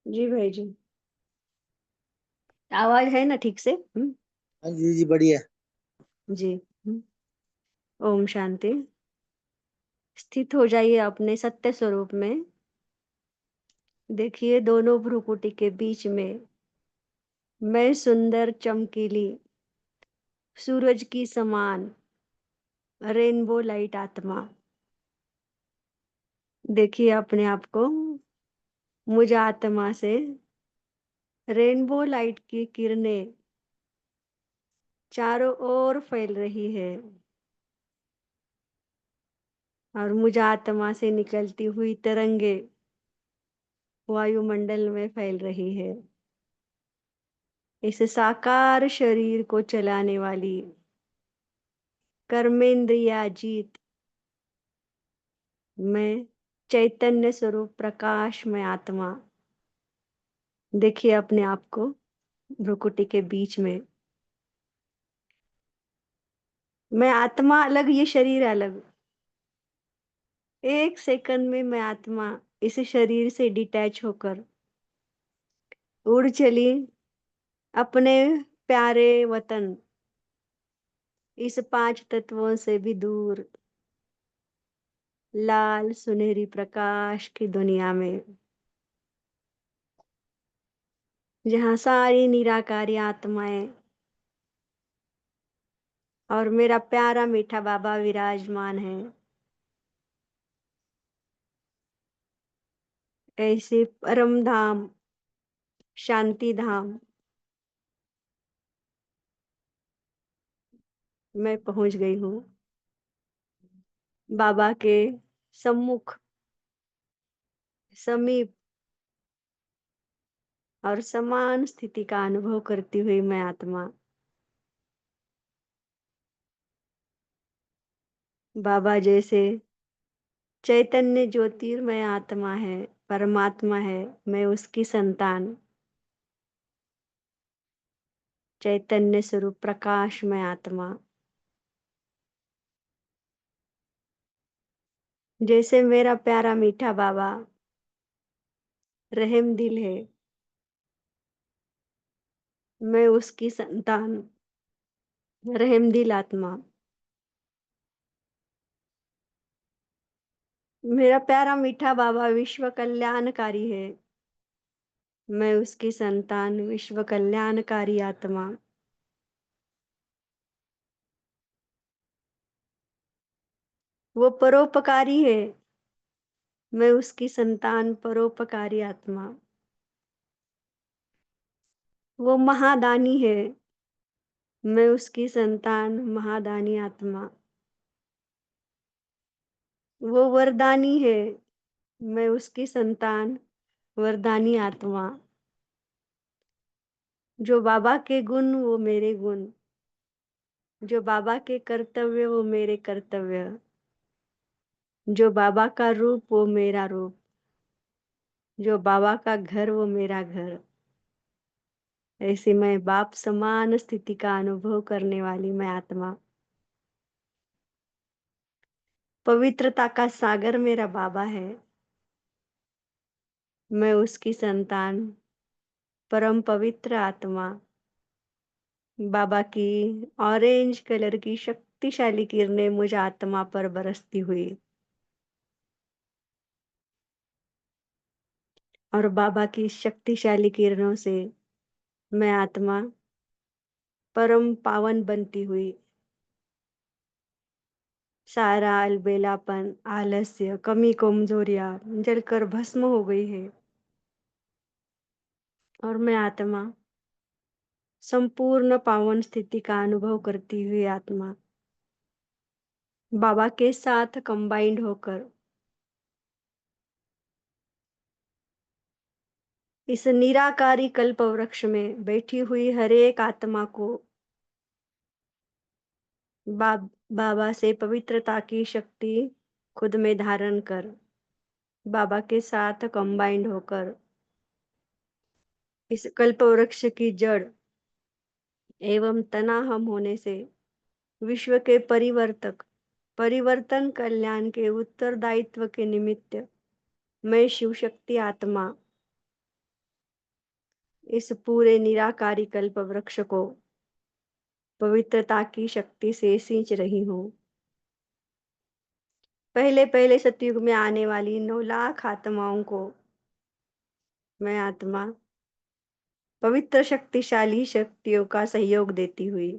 जी भाई जी। आवाज है ना ठीक से? हाँ जी जी, बढ़िया। जी। हम्म। ओम शांति। स्थित हो जाइए अपने सत्य स्वरूप में। देखिए दोनों भ्रुकुटी के बीच में मैं सुंदर चमकीली सूरज की समान रेनबो लाइट आत्मा। देखिए अपने आप को मुझ आत्मा से रेनबो लाइट की किरणें चारों ओर फैल रही है और मुझ आत्मा से निकलती हुई तरंगे वायुमंडल में फैल रही है। इस साकार शरीर को चलाने वाली कर्मेंद्रियाजीत मैं चैतन्य स्वरूप प्रकाश में आत्मा। देखिए अपने आप को भ्रुकुटी के बीच में। मैं आत्मा अलग, ये शरीर अलग। एक सेकंड में मैं आत्मा इस शरीर से डिटैच होकर उड़ चली अपने प्यारे वतन, इस पांच तत्वों से भी दूर, लाल सुनहरी प्रकाश की दुनिया में, जहाँ सारी निराकारी आत्माएं और मेरा प्यारा मीठा बाबा विराजमान है। ऐसे परम धाम, शांति धाम मैं पहुंच गई हूँ। बाबा के सम्मुख, समीप और समान स्थिति का अनुभव करती हुई मैं आत्मा बाबा जैसे चैतन्य ज्योतिर्मय आत्मा है, परमात्मा है, मैं उसकी संतान, चैतन्य स्वरूप प्रकाश में आत्मा। जैसे मेरा प्यारा मीठा बाबा रहम दिल है, मैं उसकी संतान, रहम दिल आत्मा। मेरा प्यारा मीठा बाबा विश्व कल्याणकारी है, मैं उसकी संतान, विश्व कल्याणकारी आत्मा। वो परोपकारी है, मैं उसकी संतान, परोपकारी आत्मा। वो महादानी है, मैं उसकी संतान, महादानी आत्मा। वो वरदानी है, मैं उसकी संतान, वरदानी आत्मा। जो बाबा के गुण वो मेरे गुण, जो बाबा के कर्तव्य वो मेरे कर्तव्य, जो बाबा का रूप वो मेरा रूप, जो बाबा का घर वो मेरा घर। ऐसे मैं बाप समान स्थिति का अनुभव करने वाली मैं आत्मा। पवित्रता का सागर मेरा बाबा है, मैं उसकी संतान, परम पवित्र आत्मा। बाबा की ऑरेंज कलर की शक्तिशाली किरणें मुझ आत्मा पर बरसती हुई और बाबा की शक्तिशाली किरणों से मैं आत्मा परम पावन बनती हुई सारा अलबेलापन, आलस्य, कमी, कमजोरियां जलकर भस्म हो गई है और मैं आत्मा संपूर्ण पावन स्थिति का अनुभव करती हुई आत्मा बाबा के साथ कंबाइंड होकर इस निराकारी कल्प वृक्ष में बैठी हुई हर एक आत्मा को बाबा से पवित्रता की शक्ति खुद में धारण कर, बाबा के साथ कंबाइंड होकर इस कल्प वृक्ष की जड़ एवं तना हम होने से विश्व के परिवर्तक, परिवर्तन कल्याण के उत्तरदायित्व के निमित्त मैं शिव शक्ति आत्मा इस पूरे निराकारी कल्प वृक्ष को पवित्रता की शक्ति से सींच रही हूँ। पहले पहले सतयुग में आने वाली 9 लाख आत्माओं को मैं आत्मा पवित्र शक्तिशाली शक्तियों का सहयोग देती हुई,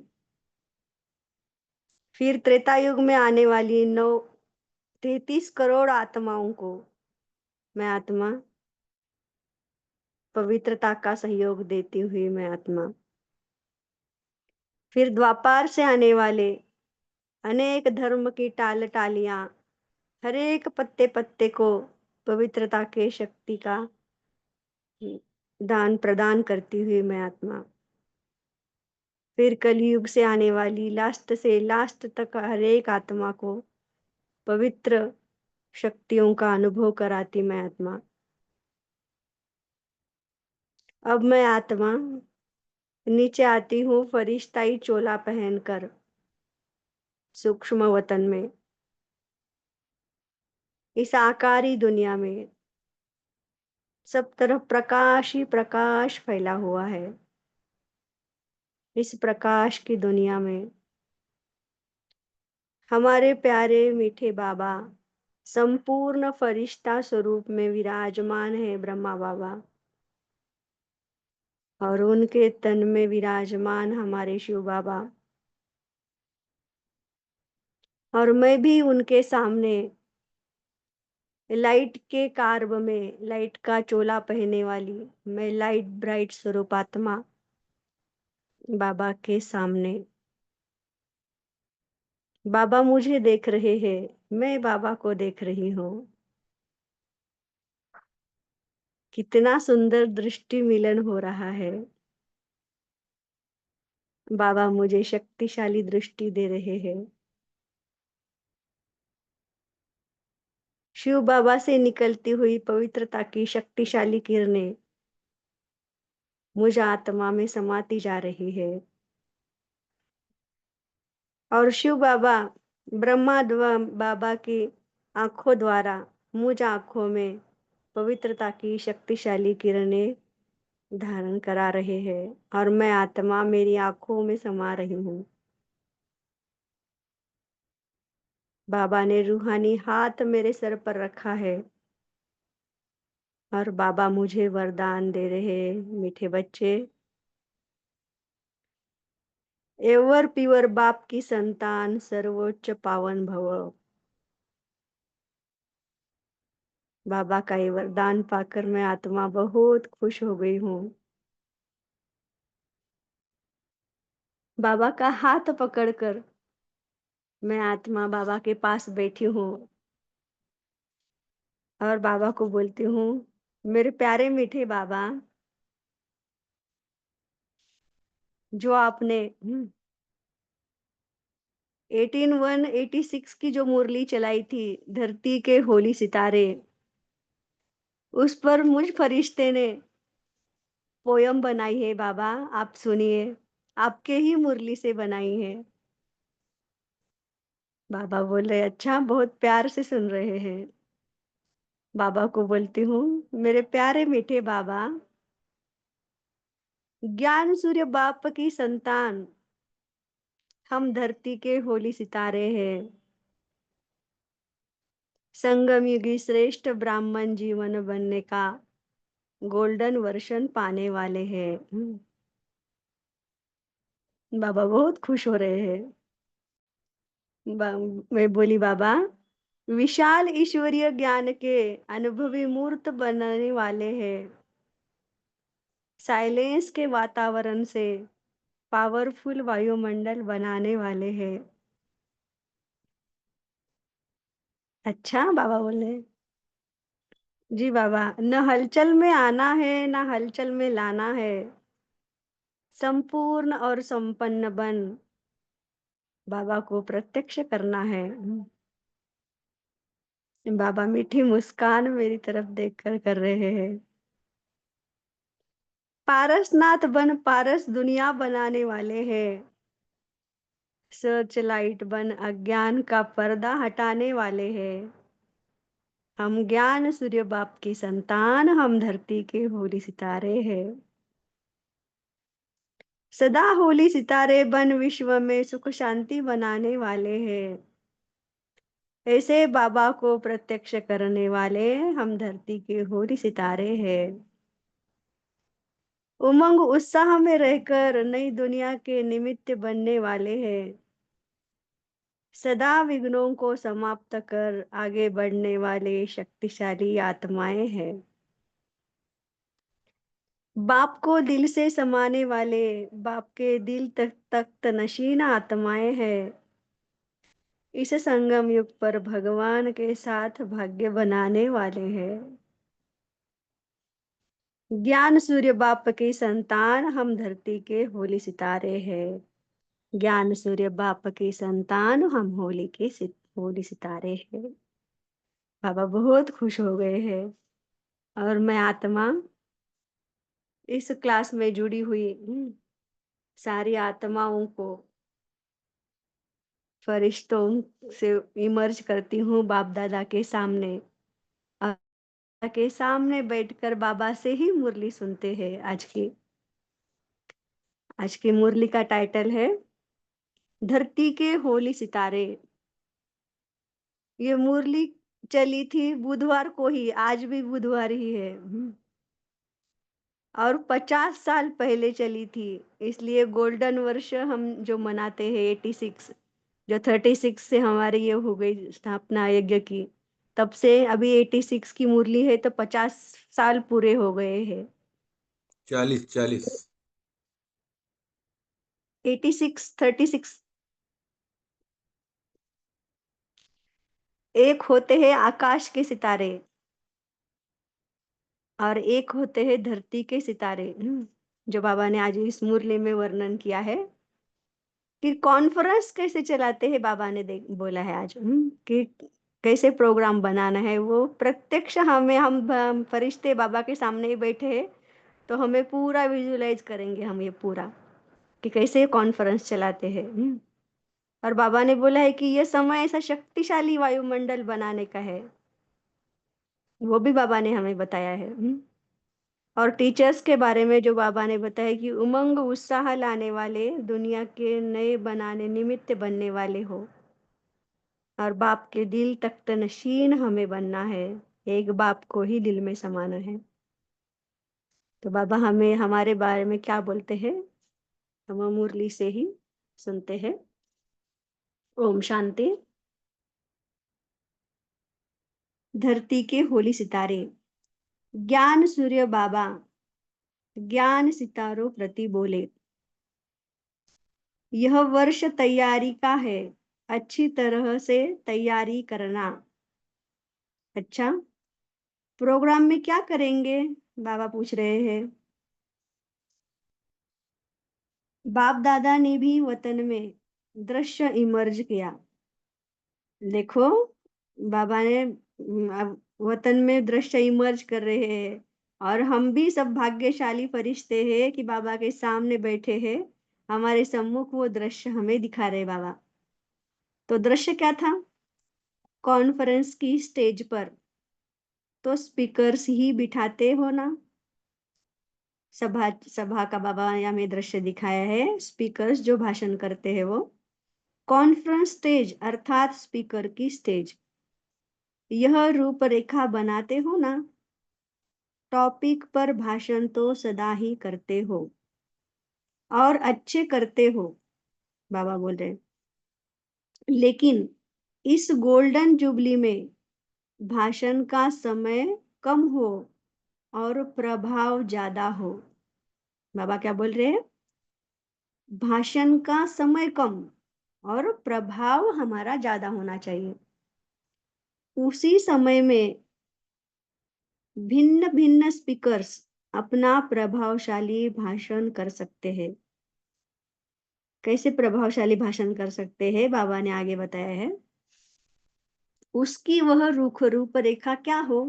फिर त्रेता युग में आने वाली 33 करोड़ आत्माओं को मैं आत्मा पवित्रता का सहयोग देती हुई मैं आत्मा, फिर द्वापार से आने वाले अनेक धर्म की टाल टालियां, हर एक पत्ते पत्ते को पवित्रता के शक्ति का दान प्रदान करती हुई मैं आत्मा, फिर कलयुग से आने वाली लास्ट से लास्ट तक हर एक आत्मा को पवित्र शक्तियों का अनुभव कराती मैं आत्मा। अब मैं आत्मा नीचे आती हूँ फरिश्ताई चोला पहनकर सूक्ष्म वतन में, इस आकारी दुनिया में सब तरफ प्रकाश ही प्रकाश फैला हुआ है। इस प्रकाश की दुनिया में हमारे प्यारे मीठे बाबा संपूर्ण फरिश्ता स्वरूप में विराजमान है ब्रह्मा बाबा, और उनके तन में विराजमान हमारे शिव बाबा, और मैं भी उनके सामने लाइट के कार्ब में लाइट का चोला पहनने वाली मैं लाइट ब्राइट स्वरूप आत्मा बाबा के सामने। बाबा मुझे देख रहे हैं, मैं बाबा को देख रही हूँ। कितना सुंदर दृष्टि मिलन हो रहा है। बाबा मुझे शक्तिशाली दृष्टि दे रहे हैं। शिव बाबा से निकलती हुई पवित्रता की शक्तिशाली किरणें मुझ आत्मा में समाती जा रही है, और शिव बाबा बाबा की आंखों द्वारा मुझ आंखों में पवित्रता की शक्तिशाली किरणें धारण करा रहे हैं, और मैं आत्मा मेरी आंखों में समा रही हूँ। बाबा ने रूहानी हाथ मेरे सर पर रखा है, और बाबा मुझे वरदान दे रहे हैं, मीठे बच्चे, एवर प्योर बाप की संतान सर्वोच्च पावन भव। बाबा का ये वरदान पाकर मैं आत्मा बहुत खुश हो गई हूँ। बाबा का हाथ पकड़कर मैं आत्मा बाबा के पास बैठी हूँ, और बाबा को बोलती हूँ, मेरे प्यारे मीठे बाबा, जो आपने 1886 की जो मुरली चलाई थी, धरती के होली सितारे, उस पर मुझ फरिश्ते ने पोयम बनाई है बाबा, आप सुनिए, आपके ही मुरली से बनाई है। बाबा बोल रहे अच्छा, बहुत प्यार से सुन रहे हैं। बाबा को बोलती हूँ, मेरे प्यारे मीठे बाबा, ज्ञान सूर्य बाप की संतान हम धरती के होली सितारे हैं, संगम युगी श्रेष्ठ ब्राह्मण जीवन बनने का गोल्डन वर्षन पाने वाले हैं। बाबा बहुत खुश हो रहे हैं। मैं बोली बाबा, विशाल ईश्वरीय ज्ञान के अनुभवी मूर्त बनने वाले हैं, साइलेंस के वातावरण से पावरफुल वायुमंडल बनाने वाले हैं। अच्छा, बाबा बोले, जी बाबा, न हलचल में आना है न हलचल में लाना है, संपूर्ण और संपन्न बन बाबा को प्रत्यक्ष करना है। बाबा मीठी मुस्कान मेरी तरफ देखकर कर रहे हैं। पारसनाथ बन पारस दुनिया बनाने वाले हैं, सर्च लाइट बन अज्ञान का पर्दा हटाने वाले हैं। हम ज्ञान सूर्य बाप की संतान, हम धरती के होली सितारे हैं। सदा होली सितारे बन विश्व में सुख शांति बनाने वाले हैं। ऐसे बाबा को प्रत्यक्ष करने वाले हम धरती के होली सितारे हैं। उमंग उत्साह में रहकर नई दुनिया के निमित्त बनने वाले हैं। सदा विघ्नों को समाप्त कर आगे बढ़ने वाले शक्तिशाली आत्माएं हैं। बाप को दिल से समाने वाले बाप के दिल तक तख्त नशीन आत्माएं हैं। इस संगम युग पर भगवान के साथ भाग्य बनाने वाले हैं। ज्ञान सूर्य बाप की संतान हम धरती के होली सितारे हैं। ज्ञान सूर्य बाप की संतान हम होली सितारे हैं। बाबा बहुत खुश हो गए हैं। और मैं आत्मा इस क्लास में जुड़ी हुई सारी आत्माओं को फरिश्तों से इमर्ज करती हूँ बाप दादा के सामने। और के सामने बैठकर बाबा से ही मुरली सुनते हैं। आज की मुरली का टाइटल है धरती के होली सितारे। ये मुरली चली थी बुधवार को ही, आज भी बुधवार ही है। और 50 साल पहले चली थी। इसलिए गोल्डन वर्ष हम जो मनाते हैं 86, जो 36 से हमारी ये हो गई स्थापना यज्ञ की, तब से अभी 86 की मुरली है तो 50 साल पूरे हो गए हैं। 40 40। 86 36। एक होते हैं आकाश के सितारे और एक होते हैं धरती के सितारे। जो बाबा ने आज इस मुरली में वर्णन किया है कि कॉन्फ्रेंस कैसे चलाते हैं। बाबा ने बोला है आज कि कैसे प्रोग्राम बनाना है। वो प्रत्यक्ष हम फरिश्ते बाबा के सामने ही बैठे हैं तो हमें पूरा विजुलाइज करेंगे हम ये पूरा कि कैसे कॉन्फ्रेंस चलाते हैं। और बाबा ने बोला है कि यह समय ऐसा शक्तिशाली वायुमंडल बनाने का है। वो भी बाबा ने हमें बताया है। और टीचर्स के बारे में जो बाबा ने बताया कि उमंग उत्साह लाने वाले, दुनिया के नए बनाने निमित्त बनने वाले हो। और बाप के दिल तख्त नशीन हमें बनना है। एक बाप को ही दिल में समाना है। तो बाबा हमें हमारे बारे में क्या बोलते हैं हम मुरली से ही सुनते हैं। ओम शांति। धरती के होली सितारे। ज्ञान सूर्य बाबा ज्ञान सितारों प्रति बोले, यह वर्ष तैयारी का है, अच्छी तरह से तैयारी करना। अच्छा, प्रोग्राम में क्या करेंगे बाबा पूछ रहे हैं। बाप दादा ने भी वतन में दृश्य इमर्ज किया। देखो बाबा ने अब वतन में दृश्य इमर्ज कर रहे हैं। और हम भी सब भाग्यशाली फरिश्ते हैं कि बाबा के सामने बैठे हैं। हमारे सम्मुख वो दृश्य हमें दिखा रहे बाबा। तो दृश्य क्या था। कॉन्फ्रेंस की स्टेज पर तो स्पीकर्स ही बिठाते हो ना। सभा सभा का बाबा ने हमें दृश्य दिखाया है। स्पीकर्स जो भाषण करते हैं वो कॉन्फ्रेंस स्टेज अर्थात स्पीकर की स्टेज। यह रूपरेखा बनाते हो ना। टॉपिक पर भाषण तो सदा ही करते हो और अच्छे करते हो बाबा बोल रहे। लेकिन इस गोल्डन जुबली में भाषण का समय कम हो और प्रभाव ज्यादा हो। बाबा क्या बोल रहे हैं। भाषण का समय कम और प्रभाव हमारा ज्यादा होना चाहिए। उसी समय में भिन्न भिन्न स्पीकर्स अपना प्रभावशाली भाषण कर सकते हैं। कैसे प्रभावशाली भाषण कर सकते हैं बाबा ने आगे बताया है। उसकी वह रूपरेखा क्या हो।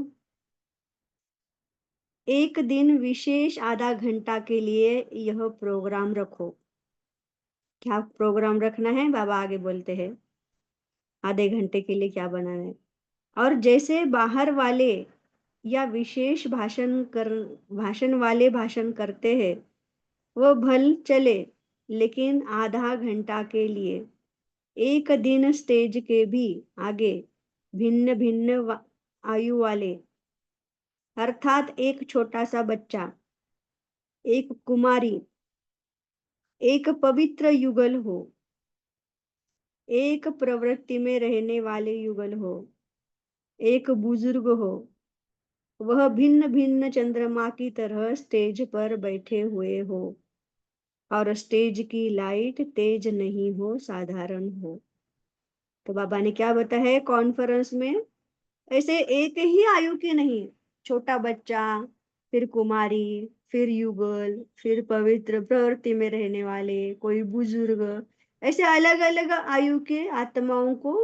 एक दिन विशेष आधा घंटा के लिए यह प्रोग्राम रखो। क्या प्रोग्राम रखना है बाबा आगे बोलते हैं। आधे घंटे के लिए क्या बनाना है। और जैसे बाहर वाले या विशेष भाषण वाले भाषण करते हैं वो भल चले लेकिन आधा घंटा के लिए एक दिन स्टेज के भी आगे भिन्न भिन्न आयु वाले, अर्थात एक छोटा सा बच्चा, एक कुमारी, एक पवित्र युगल हो, एक प्रवृत्ति में रहने वाले युगल हो, एक बुजुर्ग हो, वह भिन्न भिन्न चंद्रमा की तरह स्टेज पर बैठे हुए हो और स्टेज की लाइट तेज नहीं हो, साधारण हो। तो बाबा ने क्या बताया कॉन्फ्रेंस में? ऐसे एक ही आयु के नहीं, छोटा बच्चा, फिर कुमारी, फिर युगल, फिर पवित्र प्रवृत्ति में रहने वाले, कोई बुजुर्ग, ऐसे अलग अलग आयु के आत्माओं को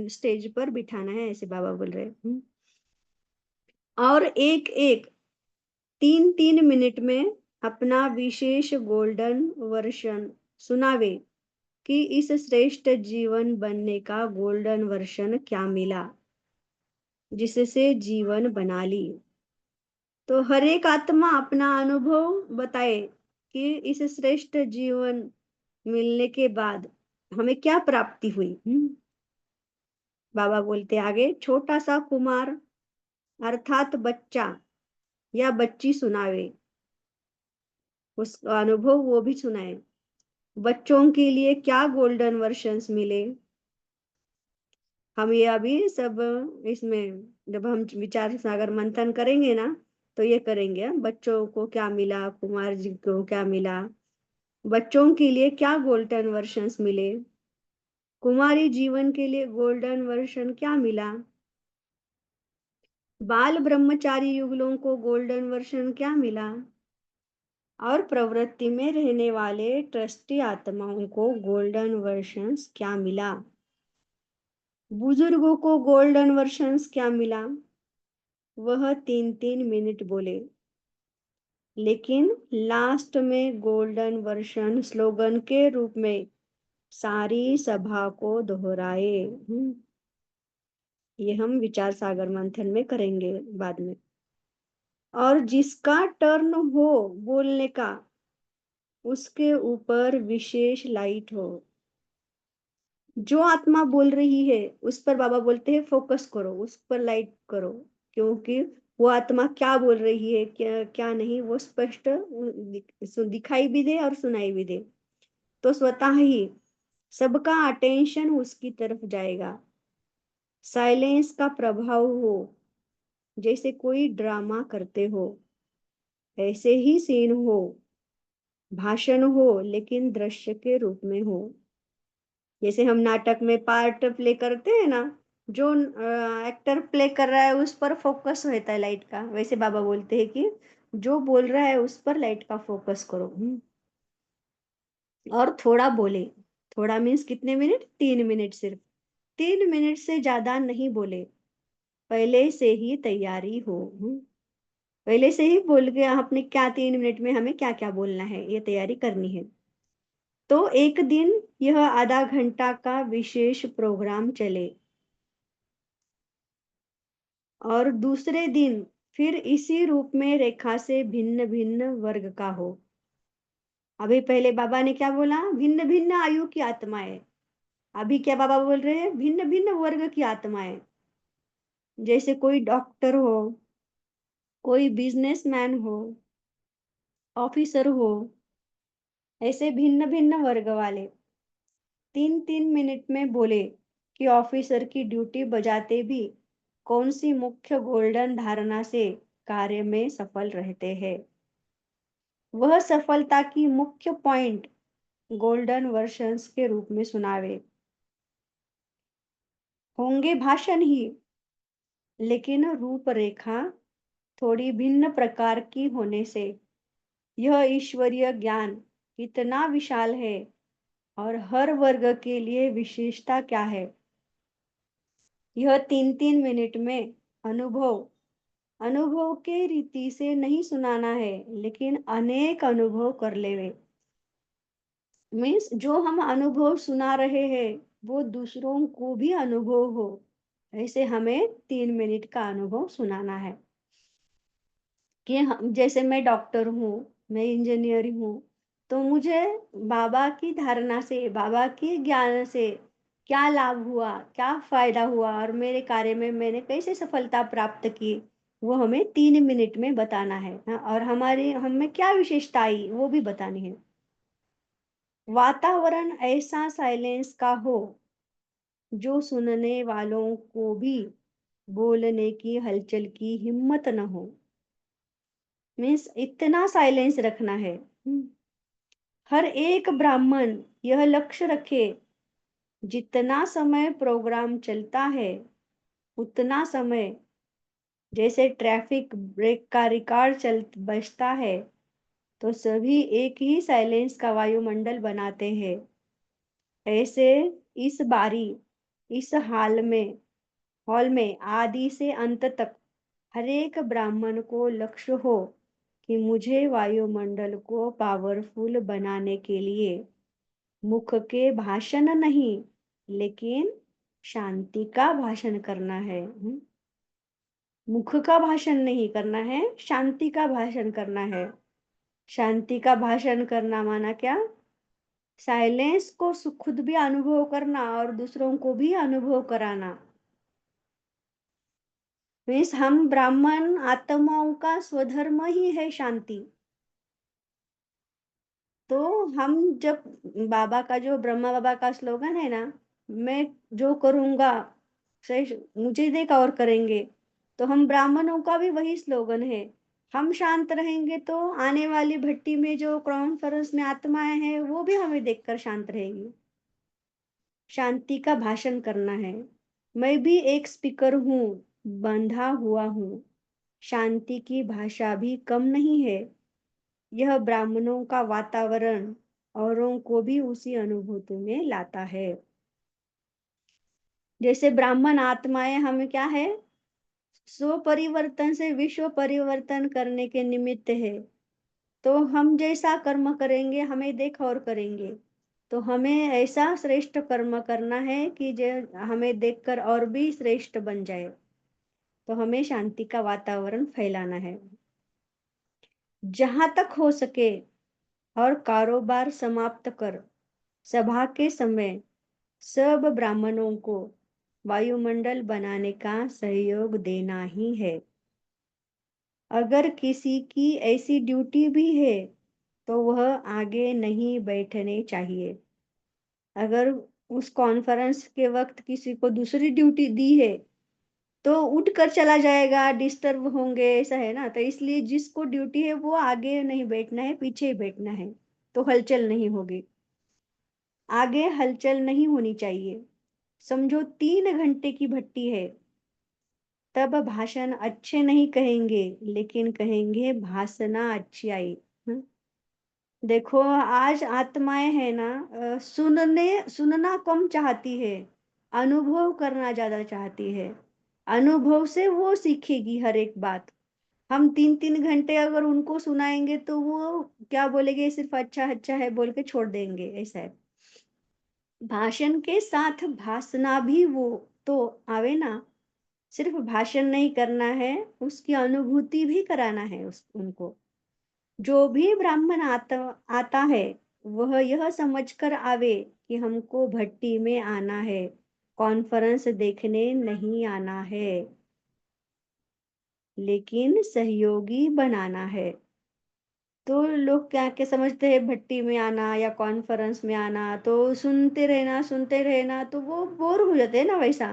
स्टेज पर बिठाना है, ऐसे बाबा बोल रहे हैं। और एक एक 3-3 मिनट में अपना विशेष गोल्डन वर्षन सुनावे कि इस श्रेष्ठ जीवन बनने का गोल्डन वर्षन क्या मिला, जिससे जीवन बना ली। तो हर एक आत्मा अपना अनुभव बताए कि इस श्रेष्ठ जीवन मिलने के बाद हमें क्या प्राप्ति हुई। बाबा बोलते आगे, छोटा सा कुमार अर्थात बच्चा या बच्ची सुनावे, उसका अनुभव वो भी सुनाए। बच्चों के लिए क्या गोल्डन वर्षन्स मिले, हम ये अभी सब इसमें जब हम विचार सागर मंथन करेंगे ना, तो ये करेंगे बच्चों को क्या मिला, कुमार जी को क्या मिला, बच्चों के लिए क्या गोल्डन वर्षन्स मिले, कुमारी जीवन के लिए गोल्डन वर्षन क्या मिला, बाल ब्रह्मचारी युगलों को गोल्डन वर्षन क्या मिला, और प्रवृत्ति में रहने वाले ट्रस्टी आत्माओं को गोल्डन वर्षन्स क्या मिला, बुजुर्गों को गोल्डन वर्षन्स क्या मिला। वह 3-3 मिनट बोले, लेकिन लास्ट में गोल्डन वर्षन स्लोगन के रूप में सारी सभा को दोहराए। ये हम विचार सागर मंथन में करेंगे बाद में। और जिसका टर्न हो बोलने का, उसके ऊपर विशेष लाइट हो। जो आत्मा बोल रही है उस पर बाबा बोलते हैं फोकस करो, उस पर लाइट करो, क्योंकि वो आत्मा क्या बोल रही है, क्या क्या नहीं, वो स्पष्ट दिखाई भी दे और सुनाई भी दे। तो स्वतः ही सबका अटेंशन उसकी तरफ जाएगा। साइलेंस का प्रभाव हो, जैसे कोई ड्रामा करते हो, ऐसे ही सीन हो, भाषण हो लेकिन दृश्य के रूप में हो। जैसे हम नाटक में पार्ट प्ले करते हैं ना, जो एक्टर प्ले कर रहा है उस पर फोकस होता है लाइट का, वैसे बाबा बोलते हैं कि जो बोल रहा है उस पर लाइट का फोकस करो। और थोड़ा बोले, थोड़ा मीन्स कितने मिनट, 3 मिनट सिर्फ, 3 मिनट से ज्यादा नहीं बोले, पहले से ही तैयारी हो। पहले से ही बोल के आपने क्या 3 मिनट में हमें क्या क्या बोलना है ये तैयारी करनी है। तो एक दिन यह आधा घंटा का विशेष प्रोग्राम चले और दूसरे दिन फिर इसी रूप में रेखा से भिन्न भिन्न वर्ग का हो। अभी पहले बाबा ने क्या बोला, भिन्न भिन्न आयु की आत्माएं। अभी क्या बाबा बोल रहे हैं, भिन्न भिन्न वर्ग की आत्माएं। जैसे कोई डॉक्टर हो, कोई बिजनेसमैन हो, ऑफिसर हो, ऐसे भिन्न भिन्न वर्ग वाले 3-3 मिनट में बोले कि ऑफिसर की ड्यूटी बजाते भी कौन सी मुख्य गोल्डन धारणा से कार्य में सफल रहते हैं। वह सफलता की मुख्य पॉइंट गोल्डन वर्षन्स के रूप में सुनावे। होंगे भाषण ही, लेकिन रूपरेखा थोड़ी भिन्न प्रकार की होने से यह ईश्वरीय ज्ञान कितना विशाल है और हर वर्ग के लिए विशेषता क्या है, यह 3-3 मिनट में अनुभव अनुभव के रीति से नहीं सुनाना है, लेकिन अनेक अनुभव कर लेवे। मीन्स जो हम अनुभव सुना रहे हैं वो दूसरों को भी अनुभव हो, ऐसे हमें 3 मिनट का अनुभव सुनाना है। कि जैसे मैं डॉक्टर हूँ, मैं इंजीनियर हूँ, तो मुझे बाबा की धारणा से, बाबा के ज्ञान से क्या लाभ हुआ, क्या फायदा हुआ और मेरे कार्य में मैंने कैसे सफलता प्राप्त की, वो हमें 3 मिनट में बताना है। हाँ, और हमारी हमें क्या विशेषता आई वो भी बतानी है। वातावरण ऐसा साइलेंस का हो जो सुनने वालों को भी बोलने की हलचल की हिम्मत न हो। मीन्स इतना साइलेंस रखना है। हर एक ब्राह्मण यह लक्ष्य रखे, जितना समय प्रोग्राम चलता है उतना समय, जैसे ट्रैफिक ब्रेक का रिकॉर्ड चल बजता है तो सभी एक ही साइलेंस का वायुमंडल बनाते हैं, ऐसे इस बारी इस हॉल में आदि से अंत तक हर एक ब्राह्मण को लक्ष्य हो कि मुझे वायुमंडल को पावरफुल बनाने के लिए मुख के भाषण नहीं, लेकिन शांति का भाषण करना है। मुख का भाषण नहीं करना है, शांति का भाषण करना है। शांति का भाषण करना माना क्या? साइलेंस को खुद भी अनुभव करना और दूसरों को भी अनुभव कराना। मीन्स हम ब्राह्मण आत्माओं का स्वधर्म ही है शांति। तो हम जब बाबा का जो ब्रह्मा बाबा का स्लोगन है ना, मैं जो करूंगा सही मुझे देख और करेंगे, तो हम ब्राह्मणों का भी वही स्लोगन है। हम शांत रहेंगे तो आने वाली भट्टी में जो कॉन्फ्रेंस में आत्माएं हैं वो भी हमें देखकर शांत रहेगी। शांति का भाषण करना है। मैं भी एक स्पीकर हूँ, बंधा हुआ हूँ। शांति की भाषा भी कम नहीं है। यह ब्राह्मणों का वातावरण औरों को भी उसी अनुभूति में लाता है। जैसे ब्राह्मण आत्माएं हमें क्या है, स्व परिवर्तन से विश्व परिवर्तन करने के निमित्त है। तो हम जैसा कर्म करेंगे हमें देख और करेंगे, तो हमें ऐसा श्रेष्ठ कर्म करना है कि जो हमें देखकर और भी श्रेष्ठ बन जाए। तो हमें शांति का वातावरण फैलाना है जहां तक हो सके, और कारोबार समाप्त कर सभा के समय सब ब्राह्मणों को वायुमंडल बनाने का सहयोग देना ही है। अगर किसी की ऐसी ड्यूटी भी है तो वह आगे नहीं बैठने चाहिए। अगर उस कॉन्फ्रेंस के वक्त किसी को दूसरी ड्यूटी दी है तो उठकर चला जाएगा, डिस्टर्ब होंगे, ऐसा है ना। तो इसलिए जिसको ड्यूटी है वो आगे नहीं बैठना है, पीछे ही बैठना है, तो हलचल नहीं होगी। आगे हलचल नहीं होनी चाहिए। समझो 3 घंटे की भट्टी है, तब भाषण अच्छे नहीं कहेंगे, लेकिन कहेंगे भाषणा अच्छी आई। हम्म? देखो आज आत्माएं है ना, सुनना कम चाहती है, अनुभव करना ज्यादा चाहती है। अनुभव से वो सीखेगी हर एक बात। हम 3-3 घंटे अगर उनको सुनाएंगे तो वो क्या बोलेंगे, सिर्फ अच्छा अच्छा है बोल के छोड़ देंगे, ऐसा है। भाषण के साथ भाषणा भी वो तो आवे ना। सिर्फ भाषण नहीं करना है, उसकी अनुभूति भी कराना है उनको। जो भी ब्राह्मण आता है वह यह समझकर आवे कि हमको भट्टी में आना है, कॉन्फ्रेंस देखने नहीं आना है, लेकिन सहयोगी बनाना है। तो लोग क्या क्या समझते हैं, भट्टी में आना या कॉन्फ्रेंस में आना तो सुनते रहना, तो वो बोर हो जाते हैं ना वैसा।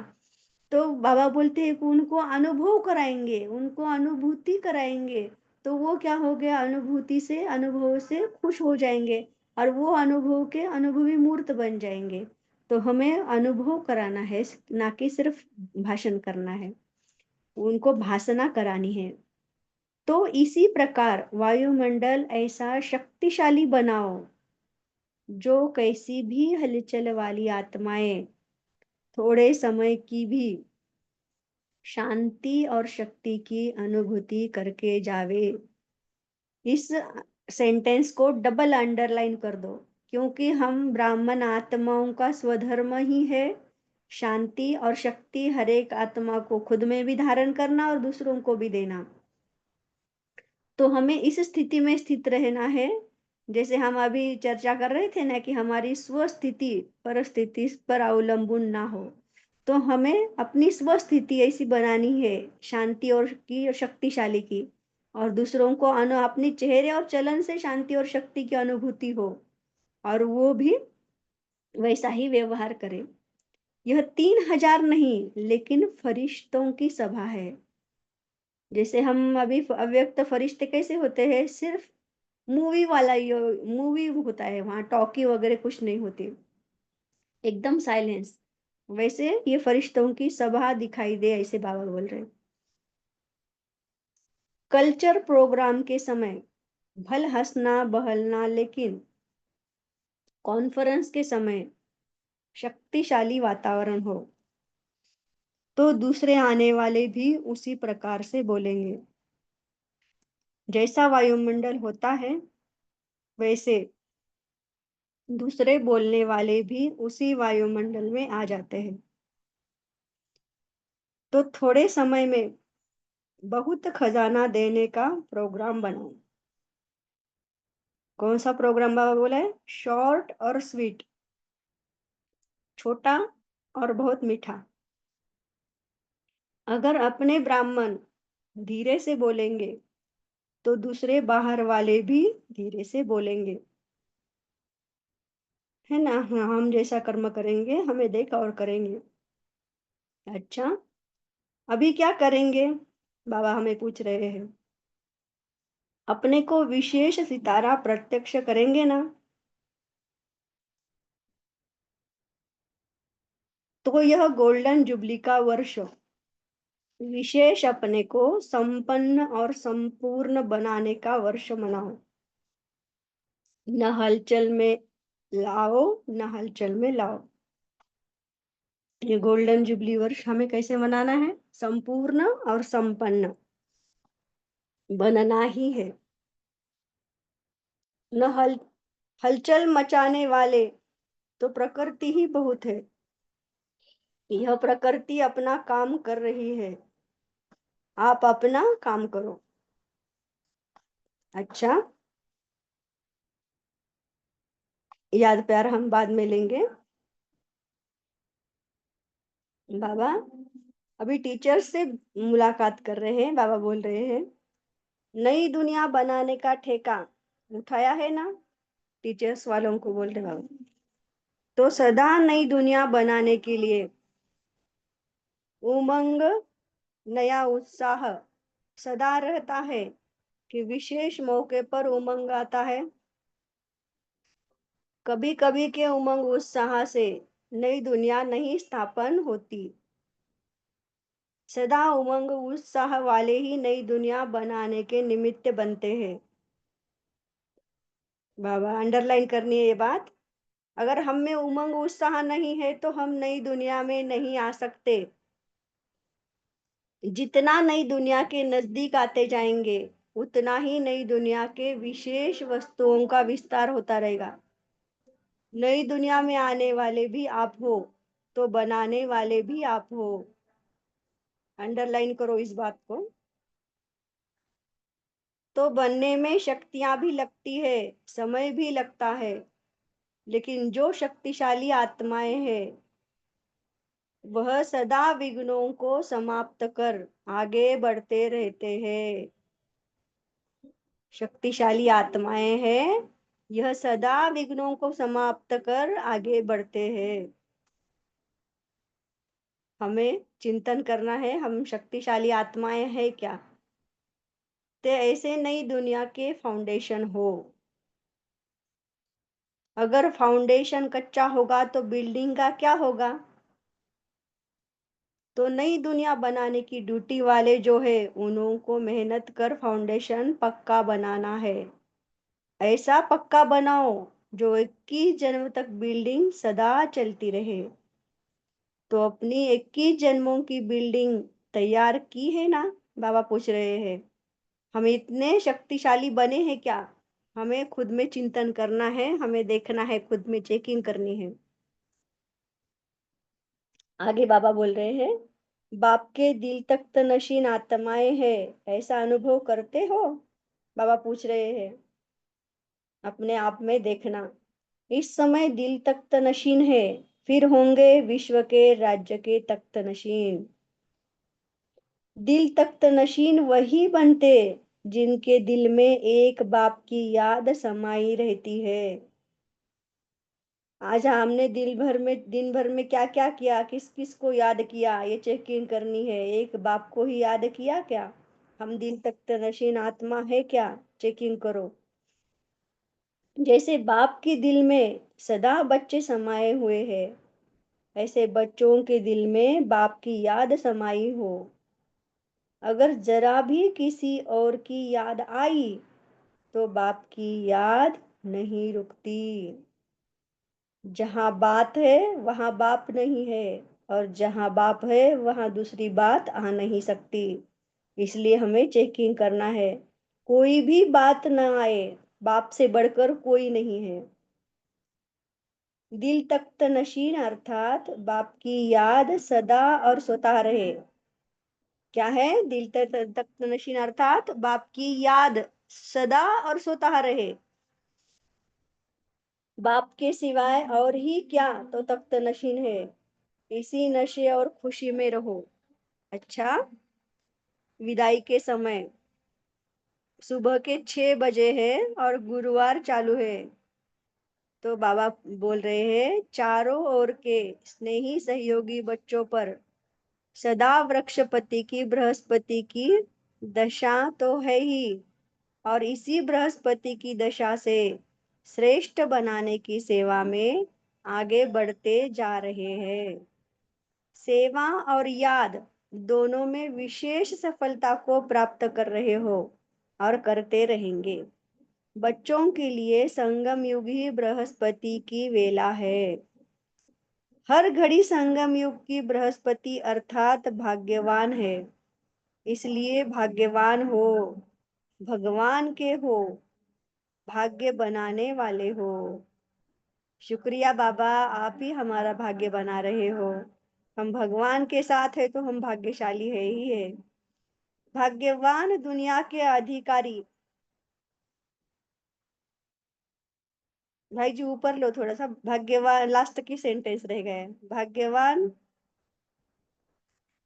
तो बाबा बोलते हैं कि उनको अनुभव कराएंगे, उनको अनुभूति कराएंगे, तो वो क्या हो गया, अनुभव से खुश हो जाएंगे और वो अनुभव के अनुभवी मूर्त बन जाएंगे। तो हमें अनुभव कराना है, ना कि सिर्फ भाषण करना है, उनको भाषणा करानी है। तो इसी प्रकार वायुमंडल ऐसा शक्तिशाली बनाओ जो कैसी भी हलचल वाली आत्माएं थोड़े समय की भी शांति और शक्ति की अनुभूति करके जावे। इस सेंटेंस को डबल अंडरलाइन कर दो, क्योंकि हम ब्राह्मण आत्माओं का स्वधर्म ही है शांति और शक्ति हर एक आत्मा को खुद में भी धारण करना और दूसरों को भी देना। तो हमें इस स्थिति में स्थित रहना है जैसे हम अभी चर्चा कर रहे थे ना कि हमारी स्वस्थिति परिस्थिति पर अवलंबन ना हो, तो हमें अपनी स्वस्थिति ऐसी बनानी है, शांति और की और शक्तिशाली की, और दूसरों को अपने चेहरे और चलन से शांति और शक्ति की अनुभूति हो, और वो भी वैसा ही व्यवहार करें। यह 3000 नहीं, लेकिन फरिश्तों की सभा है। जैसे हम अभी अव्यक्त फरिश्ते कैसे होते हैं, सिर्फ मूवी वाला ये मूवी होता है, वहां टॉकी वगैरह कुछ नहीं होती, एकदम साइलेंस। वैसे ये फरिश्तों की सभा दिखाई दे, ऐसे बाबा बोल रहे हैं। कल्चर प्रोग्राम के समय भल हंसना बहलना, लेकिन कॉन्फ्रेंस के समय शक्तिशाली वातावरण हो, तो दूसरे आने वाले भी उसी प्रकार से बोलेंगे। जैसा वायुमंडल होता है, वैसे दूसरे बोलने वाले भी उसी वायुमंडल में आ जाते हैं। तो थोड़े समय में बहुत खजाना देने का प्रोग्राम बनाओ। कौन सा प्रोग्राम बाबा बोला है? शॉर्ट और स्वीट, छोटा और बहुत मीठा। अगर अपने ब्राह्मण धीरे से बोलेंगे, तो दूसरे बाहर वाले भी धीरे से बोलेंगे, है ना? हाँ, हम जैसा कर्म करेंगे हमें देख और करेंगे। अच्छा, अभी क्या करेंगे? बाबा हमें पूछ रहे हैं। अपने को विशेष सितारा प्रत्यक्ष करेंगे ना, तो यह गोल्डन जुबली का वर्ष विशेष अपने को संपन्न और संपूर्ण बनाने का वर्ष मनाओ। न हलचल में लाओ, न हलचल में लाओ। ये गोल्डन जुबली वर्ष हमें कैसे मनाना है? संपूर्ण और संपन्न बनना ही है। न हलचल मचाने वाले तो प्रकृति ही बहुत है। यह प्रकृति अपना काम कर रही है, आप अपना काम करो। अच्छा, याद प्यार हम बाद में लेंगे। बाबा अभी टीचर्स से मुलाकात कर रहे हैं। बाबा बोल रहे हैं, नई दुनिया बनाने का ठेका उठाया है ना? टीचर्स वालों को बोल रहे बाबा। तो सदा नई दुनिया बनाने के लिए उमंग, नया उत्साह सदा रहता है कि विशेष मौके पर उमंग आता है? कभी कभी के उमंग उत्साह से नई दुनिया नहीं स्थापन होती। सदा उमंग उत्साह वाले ही नई दुनिया बनाने के निमित्त बनते हैं। बाबा अंडरलाइन करनी है ये बात। अगर हम में उमंग उत्साह नहीं है, तो हम नई दुनिया में नहीं आ सकते। जितना नई दुनिया के नजदीक आते जाएंगे, उतना ही नई दुनिया के विशेष वस्तुओं का विस्तार होता रहेगा। नई दुनिया में आने वाले भी आप हो, तो बनाने वाले भी आप हो। अंडरलाइन करो इस बात को। तो बनने में शक्तियां भी लगती है, समय भी लगता है, लेकिन जो शक्तिशाली आत्माएं हैं, वह सदा विघ्नों को समाप्त कर आगे बढ़ते रहते हैं। शक्तिशाली आत्माएं हैं, यह सदा विघ्नों को समाप्त कर आगे बढ़ते हैं। हमें चिंतन करना है, हम शक्तिशाली आत्माएं हैं क्या? ते ऐसे नई दुनिया के फाउंडेशन हो। अगर फाउंडेशन कच्चा होगा, तो बिल्डिंग का क्या होगा? तो नई दुनिया बनाने की ड्यूटी वाले जो है, उन्हों को मेहनत कर फाउंडेशन पक्का बनाना है। ऐसा पक्का बनाओ जो 21 जन्म तक बिल्डिंग सदा चलती रहे। तो अपनी 21 जन्मों की बिल्डिंग तैयार की है ना? बाबा पूछ रहे हैं। हम इतने शक्तिशाली बने हैं क्या? हमें खुद में चिंतन करना है, हमें देखना है, खुद में चेकिंग करनी है। आगे बाबा बोल रहे हैं, बाप के दिल तख्त नशीन आत्माएं हैं, ऐसा अनुभव करते हो? बाबा पूछ रहे हैं। अपने आप में देखना। इस समय दिल तख्त नशीन है, फिर होंगे विश्व के राज्य के तख्त नशीन। दिल तख्त नशीन वही बनते जिनके दिल में एक बाप की याद समाई रहती है। आज हमने दिन भर में क्या क्या किया, किस किस को याद किया, ये चेकिंग करनी है। एक बाप को ही याद किया क्या? हम दिल तख्त नशीन आत्मा है क्या? चेकिंग करो। जैसे बाप के दिल में सदा बच्चे समाये हुए हैं, ऐसे बच्चों के दिल में बाप की याद समाई हो। अगर जरा भी किसी और की याद आई तो बाप की याद नहीं रुकती। जहां बात है वहां बाप नहीं है, और जहां बाप है वहां दूसरी बात आ नहीं सकती। इसलिए हमें चेकिंग करना है। कोई भी बात ना आए, बाप से बढ़कर कोई नहीं है। दिल तख्त नशीन अर्थात बाप की याद सदा और स्वतः रहे। क्या है? दिल तख्त नशीन अर्थात बाप की याद सदा और स्वतः रहे। बाप के सिवाय और ही क्या तो तख्त नशीन है। इसी नशे और खुशी में रहो। अच्छा, विदाई के समय सुबह के 6 बजे है और गुरुवार चालू है। तो बाबा बोल रहे हैं, चारों ओर के स्नेही सहयोगी बच्चों पर सदा वृक्षपति की बृहस्पति की दशा तो है ही, और इसी बृहस्पति की दशा से श्रेष्ठ बनाने की सेवा में आगे बढ़ते जा रहे हैं। सेवा और याद दोनों में विशेष सफलता को प्राप्त कर रहे हो और करते रहेंगे। बच्चों के लिए संगम युग ही बृहस्पति की वेला है। हर घड़ी संगम युग की बृहस्पति अर्थात भाग्यवान है। इसलिए भाग्यवान हो, भगवान के हो, भाग्य बनाने वाले हो। शुक्रिया बाबा, आप ही हमारा भाग्य बना रहे हो। हम भगवान के साथ है तो हम भाग्यशाली है ही है। भाग्यवान दुनिया के अधिकारी। भाई जी ऊपर लो थोड़ा सा, भाग्यवान लास्ट की सेंटेंस रह गए। भाग्यवान,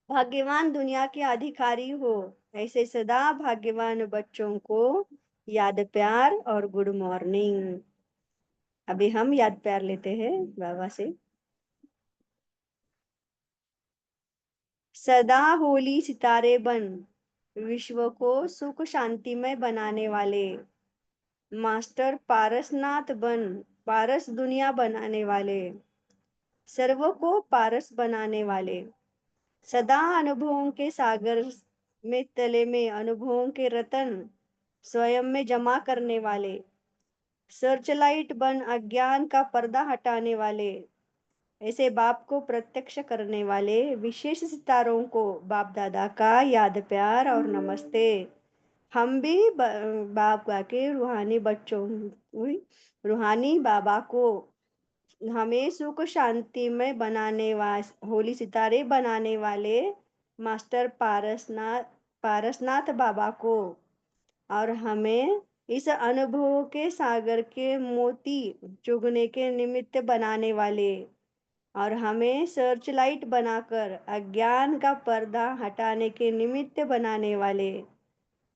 भाग्यवान दुनिया के अधिकारी हो, ऐसे सदा भाग्यवान बच्चों को याद प्यार और गुड मॉर्निंग। अभी हम याद प्यार लेते हैं बाबा से। सदा होली सितारे बन, विश्व को सुख शांतिमय बनाने वाले। मास्टर पारसनाथ बन, पारस दुनिया बनाने वाले, सर्व को पारस बनाने वाले। सदा अनुभवों के सागर में तले में अनुभवों के रतन स्वयं में जमा करने वाले। सर्चलाइट बन अज्ञान का पर्दा हटाने वाले। ऐसे बाप को प्रत्यक्ष करने वाले विशेष सितारों को बाप दादा का याद प्यार और नमस्ते। हम भी बाप के रूहानी बच्चों, रूहानी बाबा को हमें सुख शांति में बनाने होली सितारे बनाने वाले मास्टर पारसनाथ बाबा को, और हमें इस अनुभव के सागर के मोती चुगने के निमित्त बनाने वाले, और हमें सर्च लाइट बनाकर अज्ञान का पर्दा हटाने के निमित्त बनाने वाले,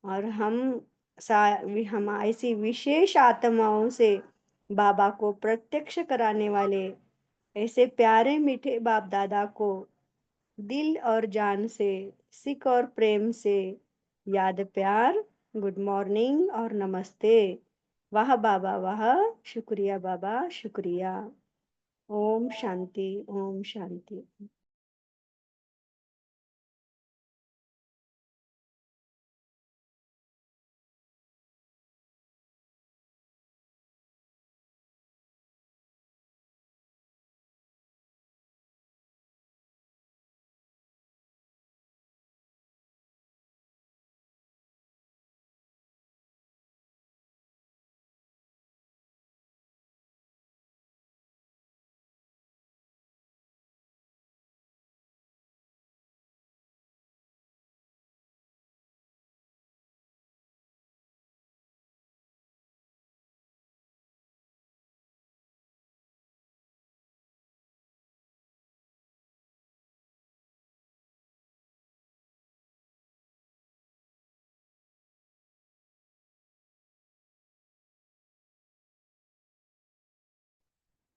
और हम ऐसी विशेष आत्माओं से बाबा को प्रत्यक्ष कराने वाले ऐसे प्यारे मीठे बाप दादा को दिल और जान से, सिक और प्रेम से याद प्यार, गुड मॉर्निंग और नमस्ते। वाह बाबा वाह, शुक्रिया बाबा शुक्रिया। Om Shanti, Om Shanti.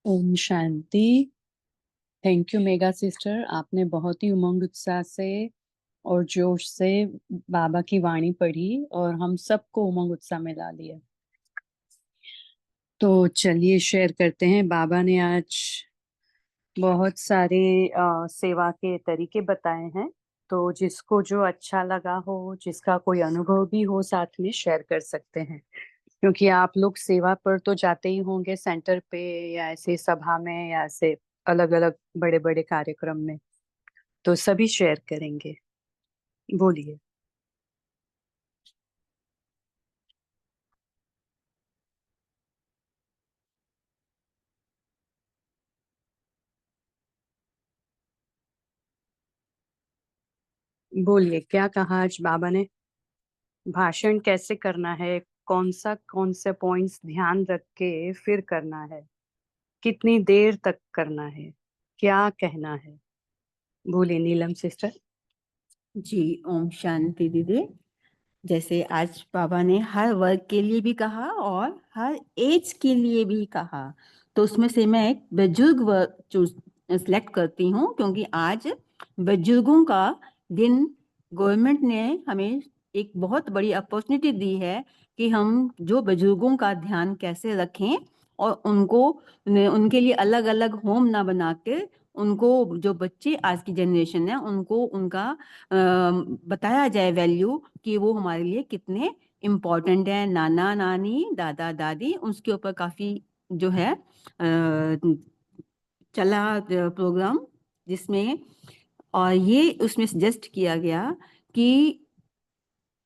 Om Shanti. Thank you mega sister, आपने बहुत ही उमंग उत्साह से और जोश से बाबा की वाणी पढ़ी और हम सबको उमंग उत्साह में ला लिया। तो चलिए शेयर करते हैं। बाबा ने आज बहुत सारे सेवा के तरीके बताए हैं, तो जिसको जो अच्छा लगा हो, जिसका कोई अनुभव भी हो, साथ में शेयर कर सकते हैं। क्योंकि आप लोग सेवा पर तो जाते ही होंगे सेंटर पे, या ऐसे सभा में, या ऐसे अलग अलग बड़े बड़े कार्यक्रम में, तो सभी शेयर करेंगे। बोलिए। बोलिए, क्या कहा आज बाबा ने? भाषण कैसे करना है, कौन से पॉइंट्स ध्यान रख के फिर करना है, कितनी देर तक करना है, क्या कहना है? बोलिए नीलम सिस्टर। जी, ओम शांति दीदी। जैसे आज बाबा ने हर वर्ग के लिए भी कहा और हर एज के लिए भी कहा, तो उसमें से मैं एक बुजुर्ग वर्ग चूज सेलेक्ट करती हूँ, क्योंकि आज बुजुर्गों का दिन गवर्नमेंट ने हमें एक बहुत बड़ी अपॉर्चुनिटी दी है कि हम जो बुजुर्गों का ध्यान कैसे रखें और उनको उनके लिए अलग अलग होम ना बना के, उनको जो बच्चे आज की जनरेशन है उनको उनका बताया जाए वैल्यू कि वो हमारे लिए कितने इम्पोर्टेंट है। नाना नानी दादा दादी, उसके ऊपर काफी जो है चला प्रोग्राम, जिसमें और ये उसमें सजेस्ट किया गया कि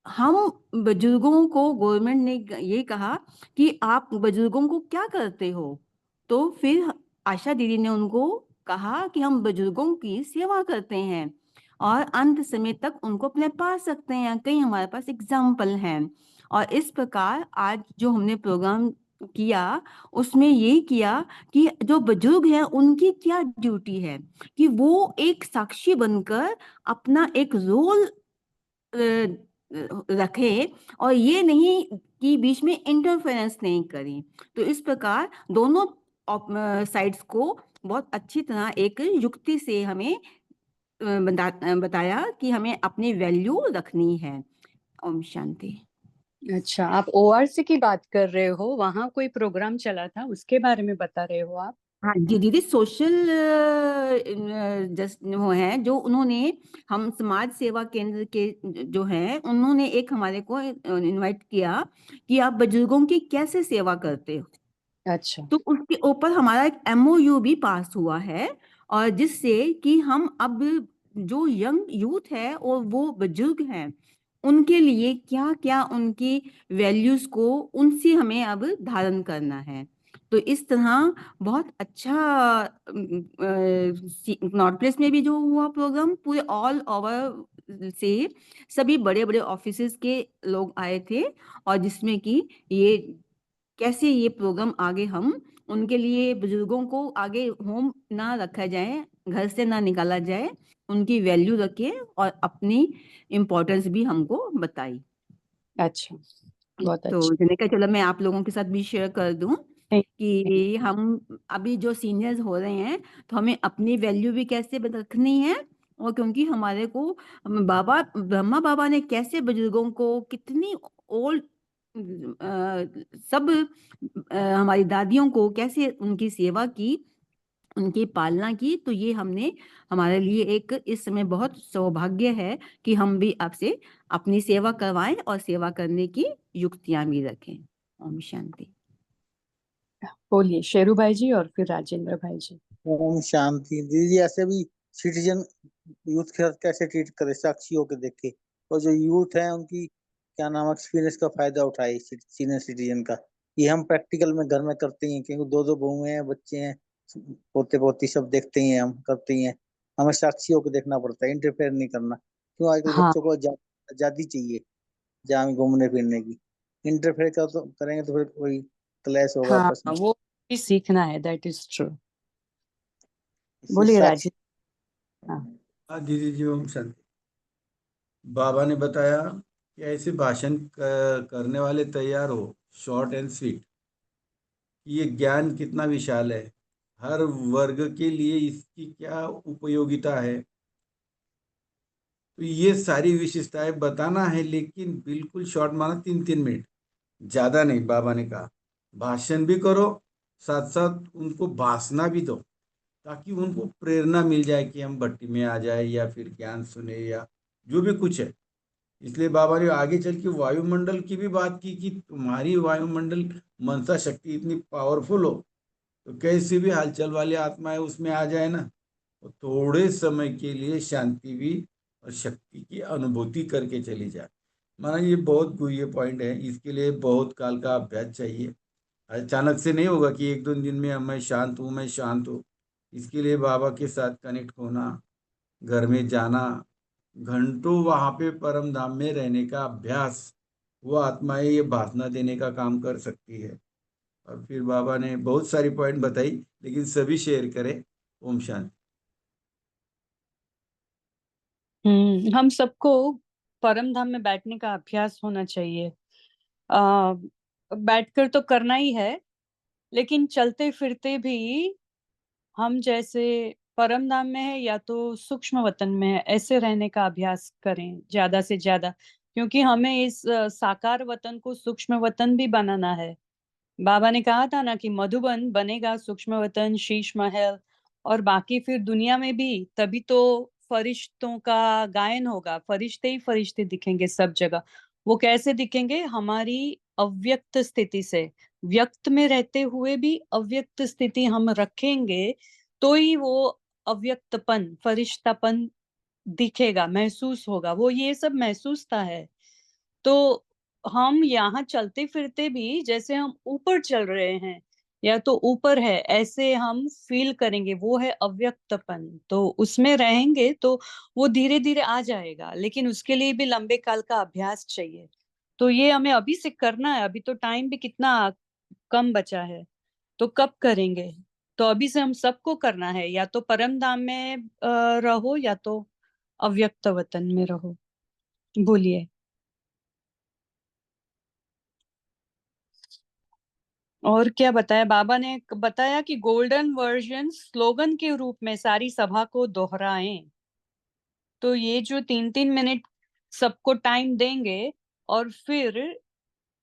हम बुजुर्गों को, गवर्नमेंट ने ये कहा कि आप बुजुर्गों को क्या करते हो, तो फिर आशा दीदी ने उनको कहा कि हम बुजुर्गों की सेवा करते हैं और अंत समय तक उनको अपने पास रखते हैं। कई हमारे पास एग्जाम्पल हैं, और इस प्रकार आज जो हमने प्रोग्राम किया उसमें ये किया कि जो बुजुर्ग हैं उनकी क्या ड्यूटी है कि वो एक साक्षी बनकर अपना एक रोल रखे, और ये नहीं कि बीच में इंटरफेरेंस नहीं करी। तो इस प्रकार दोनों साइड्स को बहुत अच्छी तरह एक युक्ति से हमें बताया कि हमें अपनी वैल्यू रखनी है। ओम शांति। अच्छा, आप ओआरसी की बात कर रहे हो? वहाँ कोई प्रोग्राम चला था, उसके बारे में बता रहे हो आप? हाँ जी दीदी, सोशल जस्ट वो है जो उन्होंने, हम समाज सेवा केंद्र के जो है उन्होंने एक हमारे को इनवाइट किया कि आप बुजुर्गों की कैसे सेवा करते हो। अच्छा। तो उसके ऊपर हमारा एक एमओयू भी पास हुआ है, और जिससे कि हम अब जो यंग यूथ है और वो बुजुर्ग हैं उनके लिए क्या क्या उनकी वैल्यूज को उनसे हमें अब धारण करना है। तो इस तरह बहुत अच्छा नॉर्थ प्लेस में भी जो हुआ प्रोग्राम, पूरे ऑल ओवर से सभी बड़े बड़े ऑफिसेस के लोग आए थे, और जिसमें कि ये कैसे ये प्रोग्राम आगे हम उनके लिए, बुजुर्गों को आगे होम ना रखा जाए, घर से ना निकाला जाए, उनकी वैल्यू रखे और अपनी इम्पोर्टेंस भी हमको बताई। अच्छा, बहुत तो अच्छा। मैंने कहा चलो मैं आप लोगों के साथ भी शेयर कर दूं Thank- कि हम अभी जो सीनियर्स हो रहे हैं तो हमें अपनी वैल्यू भी कैसे रखनी है, और क्योंकि हमारे को बाबा ब्रह्मा बाबा ने कैसे बुजुर्गों को कितनी ओल्ड सब हमारी दादियों को कैसे उनकी सेवा की, उनकी पालना की, तो ये हमने, हमारे लिए एक इस समय बहुत सौभाग्य है कि हम भी आपसे अपनी सेवा करवाएं और सेवा करने की युक्तियां भी रखें। ओम शांति। बोलिए शेरू भाई जी और फिर राजेंद्र भाई जी। ओम शांति दीदी। ऐसे भी सिटीजन यूथ के साथ कैसे ट्रीट करे, साक्षी होकर देखे, और जो यूथ है उनकी क्या नाम, एक्सपीरियंस का फायदा उठाए सीनियर सिटीजन का। ये हम प्रैक्टिकल में घर में करते ही हैं, क्योंकि दो दो बहुएं हैं, बच्चे हैं, पोते पोती सब देखते ही हैं, हम करते ही हैं। हमें साक्षी होकर देखना पड़ता है, इंटरफेयर नहीं करना। क्यों, आजकल हाँ बच्चों को आजादी चाहिए जहाँ घूमने फिरने की। इंटरफेयर कर तो करेंगे तो फिर वही क्लैश होगा हाँ, आपस में। वो भी सीखना है, दैट इज ट्रू। इससे बोलिए साक्षी। राजेंद्र। हाँ। हाँ दीदी जी, ओम शांति। बाबा ने बताया कि ऐसे भाषण करने वाले तैयार हो, शॉर्ट एंड स्वीट। ये ज्ञान कितना विशाल है, हर वर्ग के लिए इसकी क्या उपयोगिता है। तो ये सारी विशेषताएं बताना है, लेकिन बिल्कुल शॉर्ट, माना 3-3 मिनट, ज्यादा नहीं। बाबा ने कहा भाषण भी करो, साथ साथ उनको भाषना भी दो, ताकि उनको प्रेरणा मिल जाए कि हम भट्टी में आ जाए या फिर ज्ञान सुने या जो भी कुछ है। इसलिए बाबा ने आगे चल के वायुमंडल की भी बात की कि तुम्हारी वायुमंडल मनसा शक्ति इतनी पावरफुल हो तो कैसी भी हलचल वाली आत्माएं उसमें आ जाए ना, तो थोड़े समय के लिए शांति भी और शक्ति की अनुभूति करके चली जाए। माना ये बहुत गुह्य पॉइंट है, इसके लिए बहुत काल का अभ्यास चाहिए। अचानक से नहीं होगा कि 1-2 दिन में मैं शांत हूँ, मैं शांत हूँ। इसके लिए बाबा के साथ कनेक्ट होना, घर में जाना, घंटों वहां पे परम धाम में रहने का अभ्यास, वो आत्माएं ये भाषणा देने का काम कर सकती है। और फिर बाबा ने बहुत सारी पॉइंट बताई, लेकिन सभी शेयर करें। ओम शांति। हम सबको परम धाम में बैठने का अभ्यास होना चाहिए। आ, बैठकर तो करना ही है, लेकिन चलते फिरते भी हम जैसे परम धाम में है या तो सूक्ष्म वतन में है, ऐसे रहने का अभ्यास करें ज्यादा से ज्यादा, क्योंकि हमें इस साकार वतन को सूक्ष्म वतन भी बनाना है। बाबा ने कहा था ना कि मधुबन बनेगा सूक्ष्म वतन, शीश महल और बाकी फिर दुनिया में भी, तभी तो फरिश्तों का गायन होगा, फरिश्ते ही फरिश्ते दिखेंगे सब जगह। वो कैसे दिखेंगे? हमारी अव्यक्त स्थिति से। व्यक्त में रहते हुए भी अव्यक्त स्थिति हम रखेंगे तो ही वो अव्यक्तपन, फरिश्तापन दिखेगा, महसूस होगा। वो ये सब महसूसता है। तो हम यहाँ चलते फिरते भी जैसे हम ऊपर चल रहे हैं या तो ऊपर है, ऐसे हम फील करेंगे। वो है अव्यक्तपन, तो उसमें रहेंगे तो वो धीरे धीरे आ जाएगा, लेकिन उसके लिए भी लंबे काल का अभ्यास चाहिए। तो ये हमें अभी से करना है। अभी तो टाइम भी कितना कम बचा है, तो कब करेंगे? तो अभी से हम सबको करना है, या तो परम धाम में रहो या तो अव्यक्त वतन में रहो। बोलिए। और क्या बताया बाबा ने? बताया कि गोल्डन वर्जन स्लोगन के रूप में सारी सभा को दोहराएं। तो ये जो 3-3 मिनट सबको टाइम देंगे, और फिर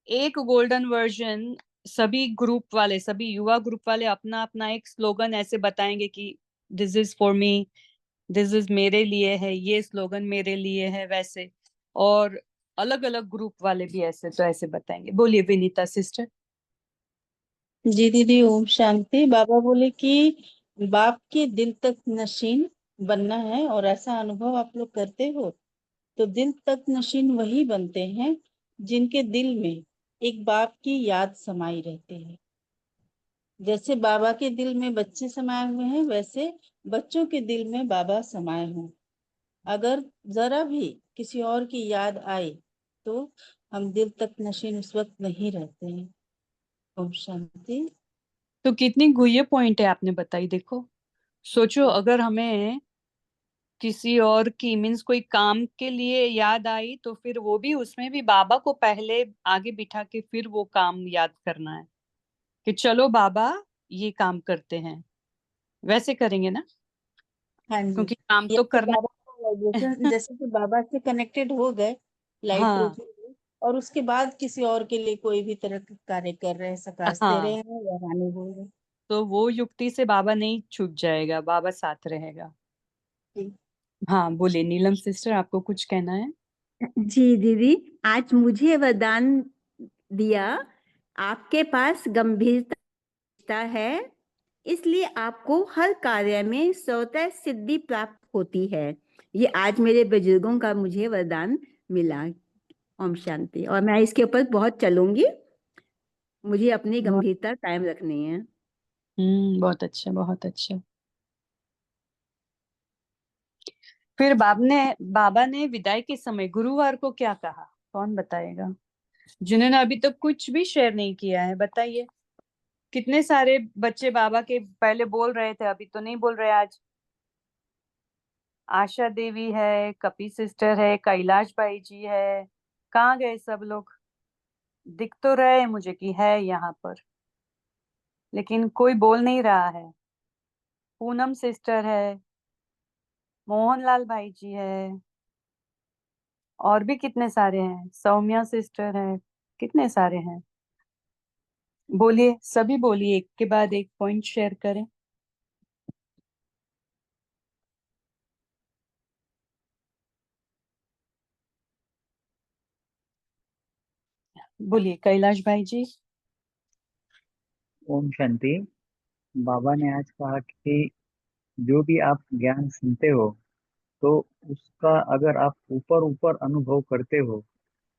एक गोल्डन वर्जन सभी ग्रुप वाले, सभी युवा ग्रुप वाले अपना अपना एक स्लोगन ऐसे बताएंगे कि this is for me, this is मेरे लिए है, ये स्लोगन मेरे लिए है, वैसे। और अलग अलग ग्रुप वाले भी ऐसे तो ऐसे बताएंगे। बोलिए विनीता सिस्टर। जी दीदी, ओम शांति। बाबा बोले कि बाप के दिल तक नशीन बनना है, और ऐसा अनुभव आप लोग करते हो तो दिल तक नशीन वही बनते हैं जिनके दिल में एक बाप की याद समाई रहती है। जैसे बाबा के दिल में बच्चे समाये हुए हैं, वैसे बच्चों के दिल में बाबा समाये हों। अगर जरा भी किसी और की याद आए तो हम दिल तक नशीन उस वक्त नहीं रहते हैं। ओम शांति। तो कितनी गुह्य पॉइंट है आपने बताई। देखो, सोचो अगर हमें किसी और की मीन्स कोई काम के लिए याद आई, तो फिर वो भी, उसमें भी बाबा को पहले आगे बिठा के फिर वो काम याद करना है कि चलो बाबा ये काम करते हैं, वैसे करेंगे ना, हाँ जी। क्योंकि काम या तो तो करना बाबा का वाइब्रेशन, है। जैसे कि बाबा से कनेक्टेड हो गए लाइट के हाँ थ्रू, और उसके बाद किसी और के लिए कोई भी तरह का कार्य कर रहे हैं, सकाश दे रहे हाँ, हैं या वाणी बोल रहे तो वो युक्ति से बाबा नहीं छूट जाएगा, बाबा साथ रहेगा। हैं। हाँ बोलिए नीलम सिस्टर, आपको कुछ कहना है? जी दीदी, आज मुझे वरदान दिया, आपके पास गंभीरता है, इसलिए आपको हर कार्य में स्वतः सिद्धि प्राप्त होती है। ये आज मेरे बुजुर्गों का मुझे वरदान मिला। ओम शांति। और मैं इसके ऊपर बहुत चलूंगी। मुझे अपनी गंभीरता कायम रखनी है। बहुत अच्छा, बहुत अच्छा। फिर बाबा ने विदाई के समय गुरुवार को क्या कहा? कौन बताएगा? जिन्होंने अभी तक कुछ भी शेयर नहीं किया है, बताइए। कितने सारे बच्चे बाबा के पहले बोल रहे थे, अभी तो नहीं बोल रहे आज। आशा देवी है, कपी सिस्टर है, कैलाश भाई जी है, कहाँ गए सब लोग? दिख तो रहे मुझे कि है यहाँ पर, लेकिन कोई बोल नहीं रहा है। पूनम सिस्टर है, मोहनलाल भाई जी है, और भी कितने सारे हैं, सौम्या सिस्टर है, कितने सारे हैं। बोलिए, सभी बोलिए, एक के बाद एक पॉइंट शेयर करें। बोलिए कैलाश भाई जी। ओम शांति। बाबा ने आज कहा कि जो भी आप ज्ञान सुनते हो तो उसका अगर आप ऊपर ऊपर अनुभव करते हो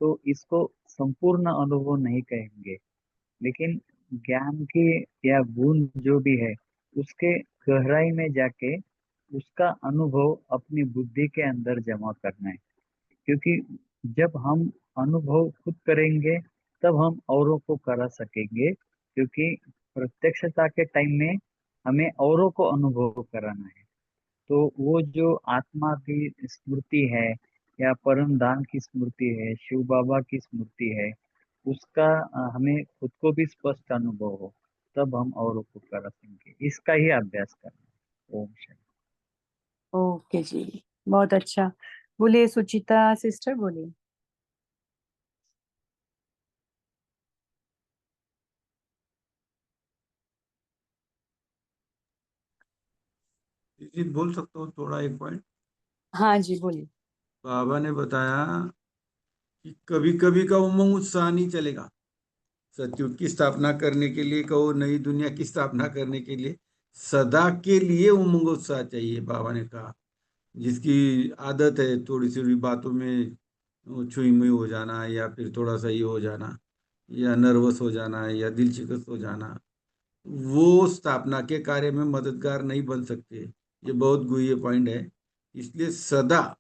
तो इसको संपूर्ण अनुभव नहीं कहेंगे, लेकिन ज्ञान के या गुण जो भी है उसके गहराई में जाके उसका अनुभव अपनी बुद्धि के अंदर जमा करना है। क्योंकि जब हम अनुभव खुद करेंगे तब हम औरों को करा सकेंगे, क्योंकि प्रत्यक्षता के टाइम में हमें औरों को अनुभव कराना है। तो वो जो आत्मा की स्मृति है या परम धाम की स्मृति है, शिव बाबा की स्मृति है, उसका हमें खुद को भी स्पष्ट अनुभव हो, तब हम औरों को करा सकेंगे। इसका ही अभ्यास करना है। ओम शांति। ओके जी, बहुत अच्छा। बोलिए सुचिता सिस्टर, बोलिए। दीदी बोल सकते हो थोड़ा एक पॉइंट? हाँ जी, बोलिए। बाबा ने बताया कि कभी कभी का उमंग उत्साह नहीं चलेगा। सतयुग की स्थापना करने के लिए कहो, नई दुनिया की स्थापना करने के लिए सदा के लिए उमंग उत्साह चाहिए। बाबा ने कहा जिसकी आदत है थोड़ी सी भी बातों में छुई मुई हो जाना, या फिर थोड़ा सा ये हो जाना, या नर्वस हो जाना, या दिल शिकस्त हो जाना, वो स्थापना के कार्य में मददगार नहीं बन सकते। ये बहुत गुह्य पॉइंट है। इसलिए सदा,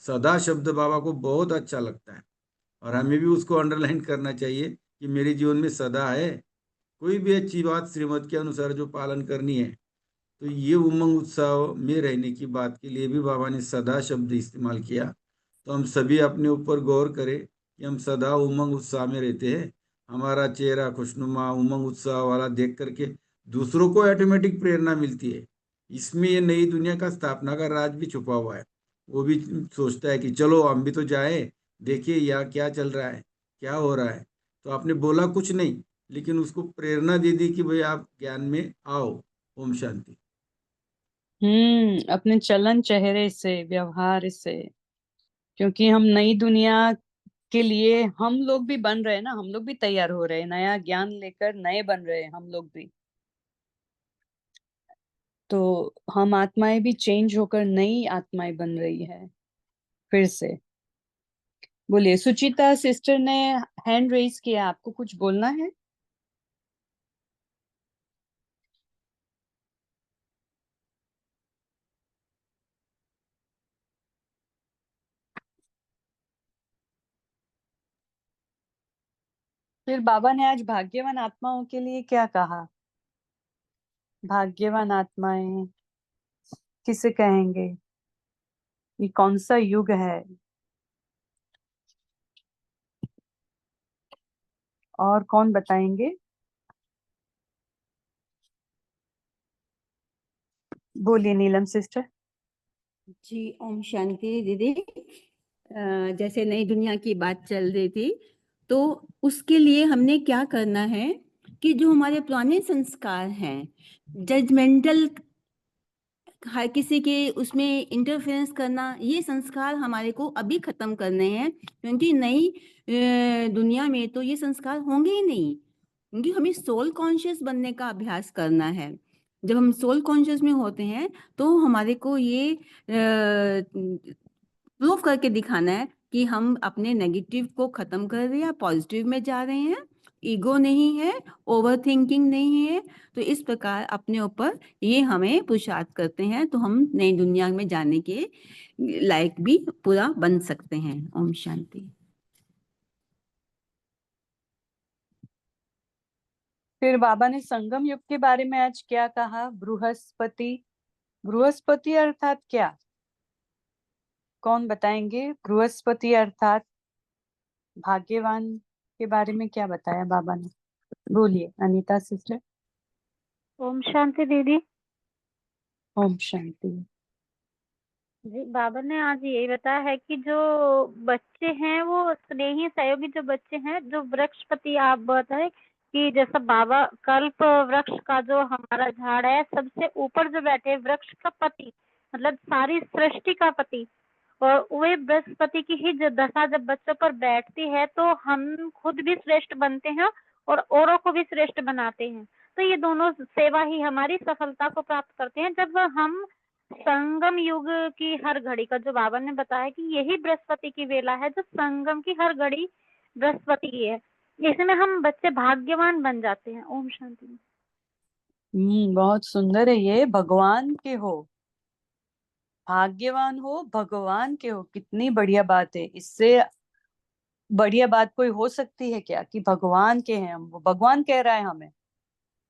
सदा शब्द बाबा को बहुत अच्छा लगता है, और हमें भी उसको अंडरलाइन करना चाहिए कि मेरे जीवन में सदा है। कोई भी अच्छी बात श्रीमत के अनुसार जो पालन करनी है, तो ये उमंग उत्साह में रहने की बात के लिए भी बाबा ने सदा शब्द इस्तेमाल किया। तो हम सभी अपने ऊपर गौर करें कि हम सदा उमंग उत्साह में रहते हैं। हमारा चेहरा खुशनुमा उमंग उत्साह वाला देख करके दूसरों को ऑटोमेटिक प्रेरणा मिलती है। इसमें ये नई दुनिया का स्थापना का राज भी छुपा हुआ है। वो भी सोचता है कि चलो हम भी तो जाए, देखिए यहाँ क्या चल रहा है, क्या हो रहा है। तो आपने बोला कुछ नहीं, लेकिन उसको प्रेरणा दे दी कि भाई आप ज्ञान में आओ। ओम शांति। अपने चलन चेहरे से, व्यवहार से, क्योंकि हम नई दुनिया के लिए हम लोग भी बन रहे हैं ना, हम लोग भी तैयार हो रहे हैं, नया ज्ञान लेकर नए बन रहे हैं हम लोग भी। तो हम आत्माएं भी चेंज होकर नई आत्माएं बन रही है फिर से। बोलिए, सुचिता सिस्टर ने हैंड रेज किया, आपको कुछ बोलना है? फिर बाबा ने आज भाग्यवान आत्माओं के लिए क्या कहा? भाग्यवान आत्माएं किसे कहेंगे? ये कौन सा युग है? और कौन बताएंगे? बोलिए नीलम सिस्टर। जी ओम शांति दीदी। जैसे नई दुनिया की बात चल रही थी, तो उसके लिए हमने क्या करना है कि जो हमारे पुराने संस्कार हैं, जजमेंटल, हर किसी के उसमें इंटरफेरेंस करना, ये संस्कार हमारे को अभी खत्म करने हैं। क्योंकि नई दुनिया में तो ये संस्कार होंगे ही नहीं, क्योंकि हमें सोल कॉन्शियस बनने का अभ्यास करना है। जब हम सोल कॉन्शियस में होते हैं तो हमारे को ये प्रूव करके दिखाना है कि हम अपने नेगेटिव को खत्म कर रहे हैं, पॉजिटिव में जा रहे हैं। ईगो नहीं है, ओवर थिंकिंग नहीं है। तो इस प्रकार अपने ऊपर ये हमें पुरुषार्थ करते हैं, तो हम नई दुनिया में जाने के लायक भी पूरा बन सकते हैं। ओम शांति। फिर बाबा ने संगम युग के बारे में आज क्या कहा? बृहस्पति, बृहस्पति अर्थात क्या? कौन बताएंगे? बृहस्पति अर्थात भाग्यवान के बारे में क्या बताया बाबा ने? बोलिए अनीता सिस्टर। ओम शांति दीदी। ओम शांति। जी, बाबा ने आज यही बताया है कि जो बच्चे हैं वो स्नेही सहयोगी जो बच्चे हैं, जो वृक्षपति आप बताए कि जैसा बाबा कल्प वृक्ष का जो हमारा झाड़ है, सबसे ऊपर जो बैठे वृक्ष का पति, मतलब सारी सृष्टि का पति, और वे बृहस्पति की ही जो दशा जब बच्चों पर बैठती है तो हम खुद भी श्रेष्ठ बनते हैं और औरों को भी श्रेष्ठ बनाते हैं। तो ये दोनों सेवा ही हमारी सफलता को प्राप्त करते हैं। जब हम संगम युग की हर घड़ी का जो बाबा ने बताया कि यही बृहस्पति की वेला है, जो संगम की हर घड़ी बृहस्पति की है, इसमें हम बच्चे भाग्यवान बन जाते हैं। ओम शांति। बहुत सुंदर है ये। भगवान के हो, भाग्यवान हो, भगवान के हो, कितनी बढ़िया बात है। इससे बढ़िया बात कोई हो सकती है क्या कि भगवान के हैं हम। वो भगवान कह रहा है हमें,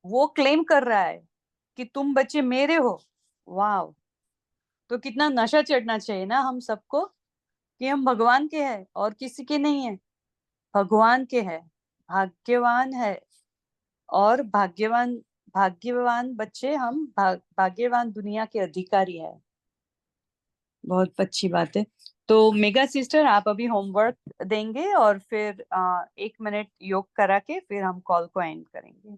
वो क्लेम कर रहा है कि तुम बच्चे मेरे हो। वाह, तो कितना नशा चढ़ना चाहिए ना हम सबको कि हम भगवान के हैं और किसी के नहीं है, भगवान के हैं, भाग्यवान है। और भाग्यवान भाग्यवान बच्चे हम, भाग्यवान दुनिया के अधिकारी है। बहुत अच्छी बात है। तो मेगा सिस्टर, आप अभी होमवर्क देंगे और फिर 1 मिनट योग करा के फिर हम कॉल को एंड करेंगे।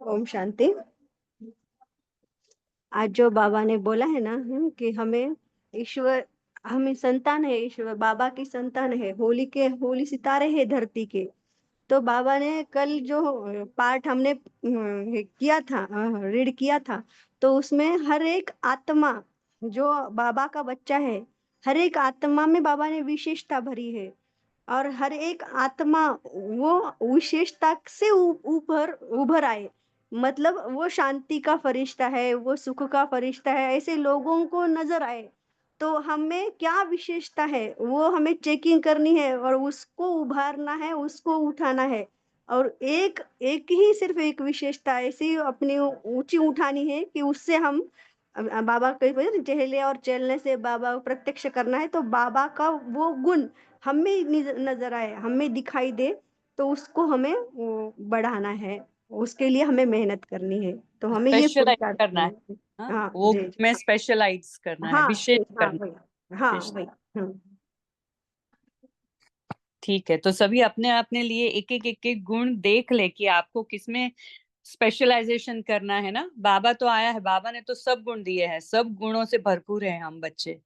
ओम शांति। आज जो बाबा ने बोला है ना कि हमें ईश्वर, हमें संतान है, ईश्वर बाबा की संतान है, होली सितारे हैं धरती के। तो बाबा ने कल जो पाठ हमने किया था, रीड किया था, तो उसमें हर एक आत्मा जो बाबा का बच्चा है, हर एक आत्मा में बाबा ने विशेषता भरी है। और हर एक आत्मा वो विशेषता से ऊपर उभर आए, मतलब वो शांति का फरिश्ता है, वो सुख का फरिश्ता है, ऐसे लोगों को नजर आए। तो हमें क्या विशेषता है वो हमें चेकिंग करनी है और उसको उभारना है, उसको उठाना है। और एक एक ही सिर्फ एक विशेषता ऐसी अपनी ऊंची उठानी है कि उससे हम बाबा के चेहरे और चलने से बाबा को प्रत्यक्ष करना है। तो बाबा का वो गुण हमें नजर आए, हमें दिखाई दे, तो उसको हमें बढ़ाना है, उसके लिए हमें मेहनत करनी है। तो हमें ये स्पेशलाइज पुरुषार्थ करना है। करना है। हाँ, हाँ वो जी। में स्पेशलाइज करना है, हाँ विशेष हाँ करना भाई, हाँ है। भाई। ठीक है, तो सभी अपने अपने लिए एक एक गुण देख ले कि आपको किसमें स्पेशलाइजेशन करना है ना। बाबा तो आया है, बाबा ने तो सब गुण दिए हैं, सब गुणों से भरपूर है हम बच्चे।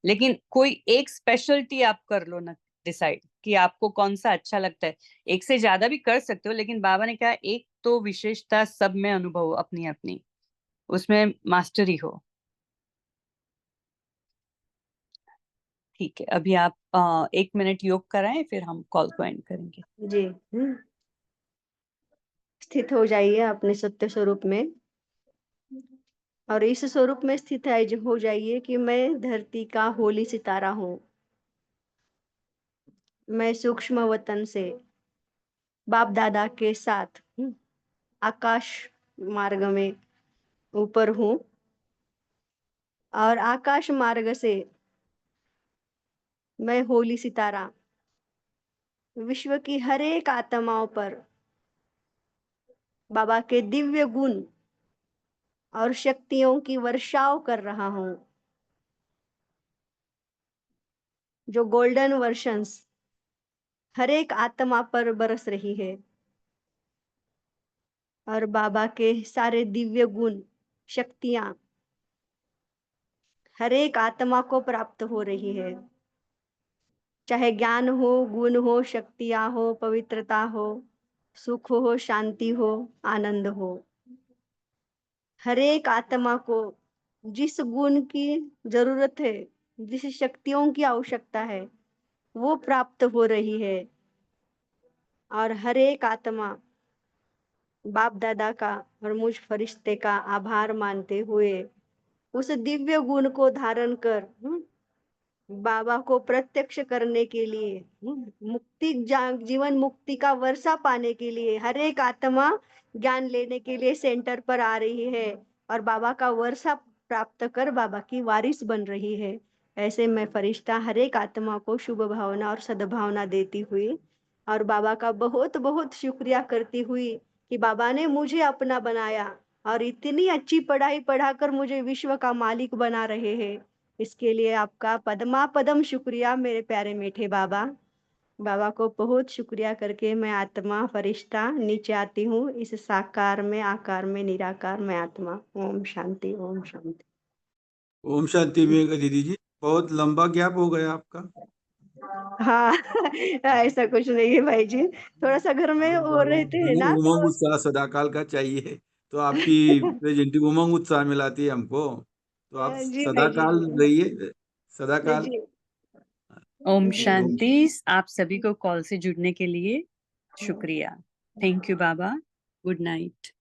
लेकिन कोई एक स्पेशलिटी आप कर लो ना, डिसाइड कि आपको कौन सा अच्छा लगता है। एक से ज्यादा भी कर सकते हो, लेकिन बाबा ने कहा एक तो विशेषता सब में अनुभव अपनी अपनी, उसमें मास्टरी हो। ठीक है, अभी आप 1 मिनट योग कराएं, फिर हम कॉल को एंड करेंगे। जी। स्थित हो जाइए अपने सत्य स्वरूप में, और इस स्वरूप में स्थित है जो हो जाइए कि मैं धरती का होली सितारा हूँ। मैं सूक्ष्म वतन से बाप दादा के साथ आकाश मार्ग में ऊपर हूँ, और आकाश मार्ग से मैं होली सितारा विश्व की हर एक आत्माओं पर बाबा के दिव्य गुण और शक्तियों की वर्षाव कर रहा हूँ। जो गोल्डन वर्शंस हर एक आत्मा पर बरस रही है, और बाबा के सारे दिव्य गुण शक्तियां हर एक आत्मा को प्राप्त हो रही है। चाहे ज्ञान हो, गुण हो, शक्तियां हो, पवित्रता हो, सुख हो, शांति हो, आनंद हो, हर एक आत्मा को जिस गुण की जरूरत है, जिस शक्तियों की आवश्यकता है, वो प्राप्त हो रही है। और हर एक आत्मा बाप दादा का और मुझ फरिश्ते का आभार मानते हुए उस दिव्य गुण को धारण कर बाबा को प्रत्यक्ष करने के लिए, जीवन मुक्ति का वर्षा पाने के लिए हर एक आत्मा ज्ञान लेने के लिए सेंटर पर आ रही है और बाबा का वर्षा प्राप्त कर बाबा की वारिस बन रही है। ऐसे मैं फरिश्ता हर एक आत्मा को शुभ भावना और सद्भावना देती हुई और बाबा का बहुत बहुत शुक्रिया करती हुई कि बाबा ने मुझे अपना बनाया और इतनी अच्छी पढ़ाई पढ़ाकर मुझे विश्व का मालिक बना रहे हैं। इसके लिए आपका पदमा पदम शुक्रिया मेरे प्यारे मीठे बाबा। बाबा को बहुत शुक्रिया करके मैं आत्मा फरिश्ता नीचे आती हूँ इस साकार में, आकार में, निराकार में आत्मा। ओम शांति, ओम शांति। ओम शांति विवेका दीदी जी, बहुत लंबा गैप हो गया आपका। हाँ ऐसा कुछ नहीं है भाई जी, थोड़ा सा घर में वो रहते हैं नहीं, ना उमंग तो। उत्साह सदाकाल का चाहिए, तो आपकी प्रेजेंटिंग उमंग उत्साह में लाती है हमको, तो आप जी भाई जी। सदाकाल रहिए, सदाकाल। जी ओम जी। शांति। आप सभी को कॉल से जुड़ने के लिए शुक्रिया। Thank you Baba. Good night.